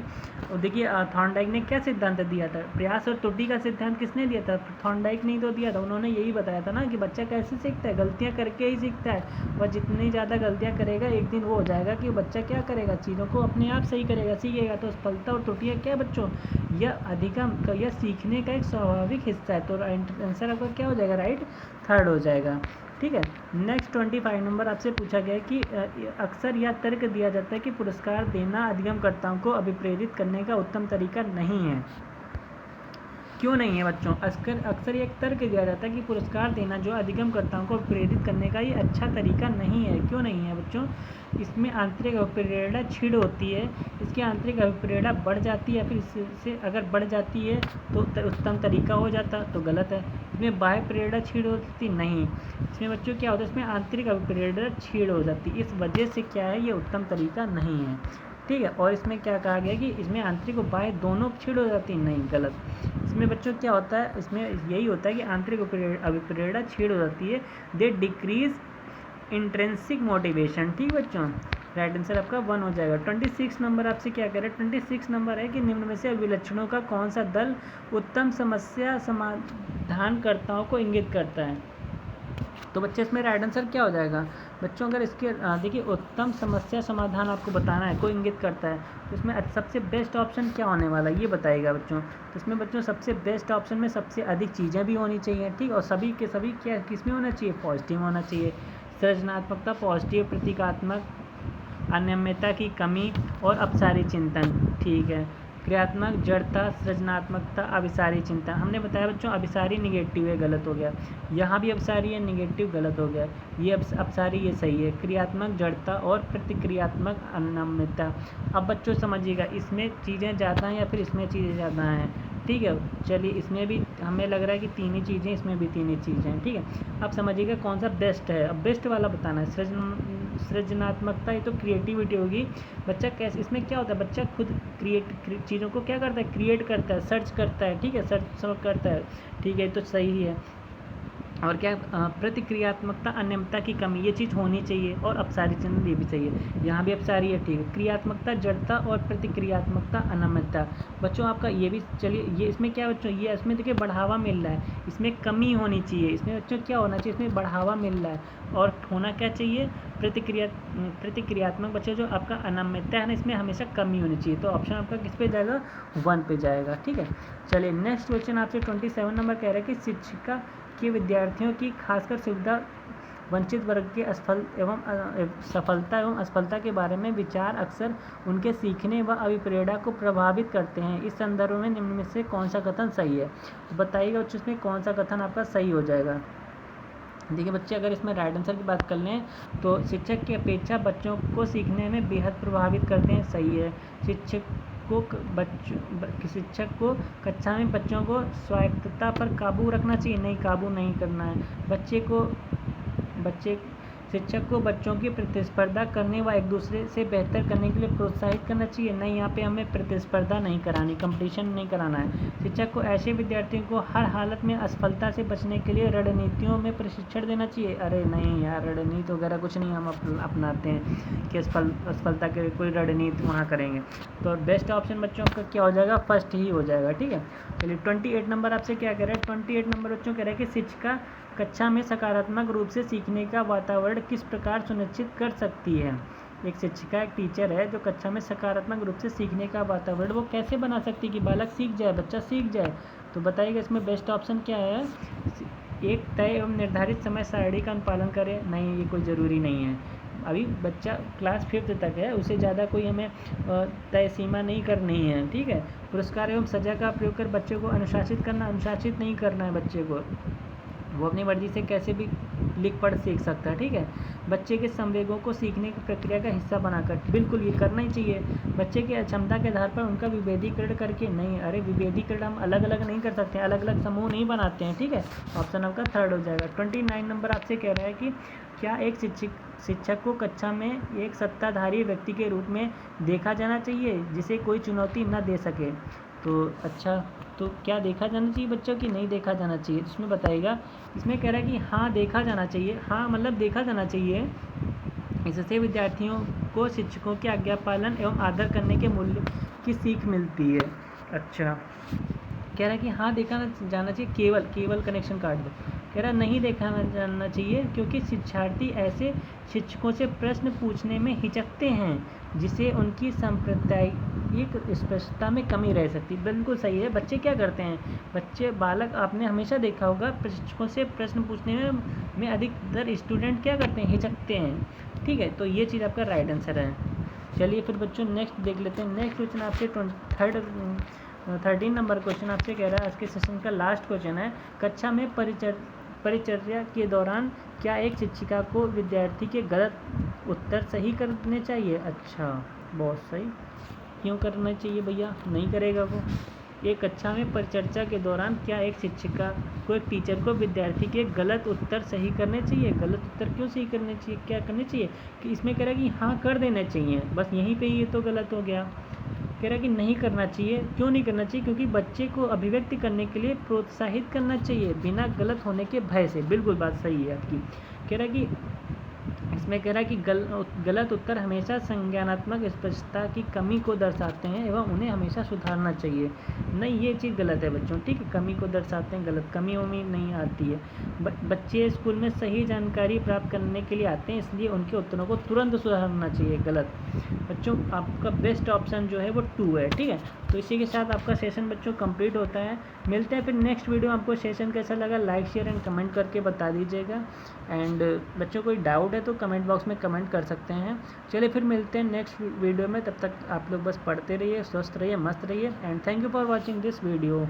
देखिए थॉर्नडाइक ने क्या सिद्धांत दिया था, प्रयास और त्रुटि का सिद्धांत किसने दिया था? थॉर्नडाइक ने तो दिया था, उन्होंने यही बताया था ना कि बच्चा कैसे सीखता है, गलतियाँ करके ही सीखता है। वह जितनी ज़्यादा गलतियाँ करेगा एक दिन वो हो जाएगा कि बच्चा क्या करेगा, चीज़ों को अपने आप सही करेगा, सीखेगा। तो असफलता और त्रुटियाँ क्या है बच्चों, यह अधिगम का, यह सीखने का एक स्वाभाविक हिस्सा है। तो आंसर आपका क्या हो जाएगा, राइट, 3rd हो जाएगा, ठीक है। नेक्स्ट 25 नंबर आपसे पूछा गया कि अक्सर यह तर्क दिया जाता है कि पुरस्कार देना अधिगमकर्ताओं को अभिप्रेरित करने का उत्तम तरीका नहीं है। क्यों नहीं है बच्चों? अक्सर ये एक तर्क दिया जाता है कि पुरस्कार देना जो अधिगमकर्ताओं को प्रेरित करने का ये अच्छा तरीका नहीं है। क्यों नहीं है बच्चों? इसमें आंतरिक अभिप्रेरणा क्षीण होती है, इसकी आंतरिक अभिप्रेरणा बढ़ जाती है, फिर इससे अगर बढ़ जाती है तो उत्तम तरीका हो जाता, तो गलत है। इसमें बाह्य प्रेरणा क्षीण होती नहीं, इसमें बच्चों क्या होता है, इसमें आंतरिक अभिप्रेरणा क्षीण हो जाती है, इस वजह से क्या है, ये उत्तम तरीका नहीं है। ठीक है, और इसमें क्या कहा गया कि इसमें आंतरिक और बाह्य दोनों क्षीण हो जाती है, नहीं, गलत। इसमें बच्चों क्या होता है, इसमें यही होता है कि आंतरिक अभिप्रेरणा क्षीण हो जाती है, दे डिक्रीज इंट्रेंसिक मोटिवेशन। ठीक बच्चों, राइट आंसर आपका 1 हो जाएगा। 26 नंबर आपसे क्या कह रहा है? 26 नंबर है कि निम्न में से विलक्षणों का कौन सा दल उत्तम समस्या समाधानकर्ताओं को इंगित करता है? तो बच्चे इसमें राइट आंसर क्या हो जाएगा बच्चों? अगर इसके देखिए उत्तम समस्या समाधान आपको बताना है, कोई इंगित करता है, तो इसमें सबसे बेस्ट ऑप्शन क्या होने वाला है ये बताइएगा बच्चों। तो इसमें बच्चों सबसे बेस्ट ऑप्शन में सबसे अधिक चीज़ें भी होनी चाहिए, ठीक, और सभी के सभी क्या किस में होना चाहिए? पॉजिटिव होना चाहिए। सृजनात्मकता पॉजिटिव, प्रतीकात्मक अनियमितता की कमी और अपसारी चिंतन, ठीक है। क्रियात्मक जड़ता, सृजनात्मकता, अभिसारी चिंतन। हमने बताया बच्चों अभिसारी निगेटिव है, गलत हो गया। यहाँ भी अभिसारी है, निगेटिव, गलत हो गया। ये अपसारी ये सही है। क्रियात्मक जड़ता और प्रतिक्रियात्मक अनियमितता। अब बच्चों समझिएगा, इसमें चीज़ें ज़्यादा हैं या फिर इसमें चीज़ें ज़्यादा हैं, ठीक है। चलिए इसमें भी हमें लग रहा है कि 3 ही चीज़ें, इसमें भी 3 ही चीज़ें हैं, ठीक है। अब समझिएगा कौन सा बेस्ट है। अब बेस्ट वाला बताना है। सृजनात्मकता, ये तो क्रिएटिविटी होगी। बच्चा कैसे, इसमें क्या होता है, बच्चा खुद चीज़ों को क्या करता है, क्रिएट करता है, सर्च करता है, ठीक है, सर्च करता है, ठीक है, तो सही है। और क्या प्रतिक्रियात्मकता अनियमितता की कमी, ये चीज़ होनी चाहिए, और अपसारी चिन्ह ये भी चाहिए, यहाँ भी अपसारी है, ठीक है। क्रियात्मकता जड़ता और प्रतिक्रियात्मकता अनियमितता। बच्चों आपका ये भी, चलिए ये इसमें क्या बच्चों, ये इसमें देखिए बढ़ावा मिल रहा है, इसमें कमी होनी चाहिए, इसमें बच्चों क्या होना चाहिए, इसमें बढ़ावा मिल रहा है, और होना क्या चाहिए, प्रतिक्रियात्मक। बच्चों जो आपका अनियमितता है ना, इसमें हमेशा कमी होनी चाहिए, तो ऑप्शन आपका किस पे जाएगा? 1 पे जाएगा, ठीक है। चलिए नेक्स्ट क्वेश्चन आपसे 27 नंबर कह रहा है कि शिक्षिका के विद्यार्थियों की खासकर सुविधा वंचित वर्ग के सफलता एवं असफलता के बारे में विचार अक्सर उनके सीखने व अभिप्रेरणा को प्रभावित करते हैं। इस संदर्भ में निम्न में से कौन सा कथन सही है? तो बताइएगा बच्चों इसमें कौन सा कथन आपका सही हो जाएगा। देखिए बच्चे, अगर इसमें राइट आंसर की बात कर लें तो शिक्षक की अपेक्षा बच्चों को सीखने में बेहद प्रभावित करते हैं, सही है। शिक्षक को कक्षा में बच्चों को स्वायत्तता पर काबू रखना चाहिए, नहीं, काबू नहीं करना है। शिक्षक को बच्चों की प्रतिस्पर्धा करने व एक दूसरे से बेहतर करने के लिए प्रोत्साहित करना चाहिए, नहीं, यहाँ पे हमें प्रतिस्पर्धा नहीं करानी, कंपटीशन नहीं कराना है। शिक्षक को ऐसे विद्यार्थियों को हर हालत में असफलता से बचने के लिए रणनीतियों में प्रशिक्षण देना चाहिए, अरे नहीं यार, रणनीति वगैरह कुछ नहीं हम अपनाते हैं कि असफलता के लिए कोई रणनीति वहाँ करेंगे। तो बेस्ट ऑप्शन बच्चों का क्या हो जाएगा? फर्स्ट ही हो जाएगा, ठीक है। चलिए 28 नंबर आपसे क्या कह रहा है? 28 नंबर बच्चों कह रहा है कि शिक्षिका कक्षा में सकारात्मक रूप से सीखने का वातावरण किस प्रकार सुनिश्चित कर सकती है? एक शिक्षिका, एक टीचर है जो कक्षा में सकारात्मक रूप से सीखने का वातावरण वो कैसे बना सकती है कि बालक सीख जाए, बच्चा सीख जाए? तो बताइएगा इसमें बेस्ट ऑप्शन क्या है? एक तय एवं निर्धारित समय सारणी का अनुपालन करे, नहीं, ये कोई ज़रूरी नहीं है। अभी बच्चा क्लास 5th तक है, उसे ज़्यादा कोई हमें तय सीमा नहीं करनी है, ठीक है। पुरस्कार एवं सजा का प्रयोग कर बच्चे को अनुशासित नहीं करना है बच्चे को, वो अपनी मर्जी से कैसे भी लिख पढ़ सीख सकता है, ठीक है। बच्चे के संवेगों को सीखने की प्रक्रिया का हिस्सा बनाकर, बिल्कुल ये करना ही चाहिए। बच्चे की क्षमता के आधार पर उनका विभेदीकरण करके, नहीं, अरे विभेदीकरण हम अलग अलग नहीं कर सकते, अलग अलग समूह नहीं बनाते हैं, ठीक है। ऑप्शन आपका 3rd हो जाएगा। 29 नंबर आपसे कह रहा है कि क्या एक शिक्षक को कक्षा में एक सत्ताधारी व्यक्ति के रूप में देखा जाना चाहिए जिसे कोई चुनौती न दे सके? तो अच्छा, तो क्या देखा जाना चाहिए बच्चों की? नहीं देखा जाना चाहिए। इसमें बताइएगा, इसमें कह रहा है कि हाँ देखा जाना चाहिए, हाँ मतलब देखा जाना चाहिए। इससे विद्यार्थियों को शिक्षकों के आज्ञा पालन एवं आदर करने के मूल्य की सीख मिलती है। अच्छा, कह रहा है कि हाँ देखा जाना चाहिए, केवल कनेक्शन काट दो। कह रहा नहीं देखा जाना चाहिए क्योंकि शिक्षार्थी ऐसे शिक्षकों से प्रश्न पूछने में हिचकते हैं जिससे उनकी सांप्रदायिक स्पष्टता में कमी रह सकती है। बिल्कुल सही है। बच्चे क्या करते हैं, बालक आपने हमेशा देखा होगा शिक्षकों से प्रश्न पूछने में अधिकतर स्टूडेंट क्या करते हैं, हिचकते हैं, ठीक है। तो ये चीज़ आपका राइट आंसर है। चलिए फिर बच्चों नेक्स्ट देख लेते हैं। नेक्स्ट क्वेश्चन आपसे 3rd 13 नंबर क्वेश्चन आपसे कह रहा है, आज के सेशन का लास्ट क्वेश्चन है, कक्षा में परिचर्या के दौरान क्या एक शिक्षिका को विद्यार्थी के गलत उत्तर सही करने चाहिए? अच्छा, बहुत सही। क्यों करना चाहिए भैया? नहीं करेगा वो। एक कक्षा में परिचर्चा के दौरान क्या एक शिक्षिका को, एक टीचर को विद्यार्थी के गलत उत्तर सही करने चाहिए? गलत उत्तर क्यों सही करने चाहिए? क्या करने चाहिए कि इसमें कह रहा है कि हाँ कर देना चाहिए, बस यहीं पे ये तो गलत हो गया। कह रहा है कि नहीं करना चाहिए। क्यों नहीं करना चाहिए? क्योंकि बच्चे को अभिव्यक्ति करने के लिए प्रोत्साहित करना चाहिए बिना गलत होने के भय से। बिल्कुल बात सही है आपकी। कह रहा है कि इसमें कह रहा है कि गलत उत्तर हमेशा संज्ञानात्मक स्पष्टता की कमी को दर्शाते हैं एवं उन्हें हमेशा सुधारना चाहिए। नहीं, ये चीज़ गलत है बच्चों, ठीक है। कमी को दर्शाते हैं, गलत। कमी उम्मीद नहीं आती है। बच्चे स्कूल में सही जानकारी प्राप्त करने के लिए आते हैं, इसलिए उनके उत्तरों को तुरंत सुधारना चाहिए। गलत बच्चों, आपका बेस्ट ऑप्शन जो है वो 2 है, ठीक है। तो इसी के साथ आपका सेशन बच्चों कंप्लीट होता है। मिलते हैं फिर नेक्स्ट वीडियो। आपको सेशन कैसा लगा लाइक शेयर एंड कमेंट करके बता दीजिएगा। एंड बच्चों कोई डाउट है तो कमेंट बॉक्स में कमेंट कर सकते हैं। चलिए फिर मिलते हैं नेक्स्ट वीडियो में। तब तक आप लोग बस पढ़ते रहिए, स्वस्थ रहिए, मस्त रहिए। And thank you for watching this video.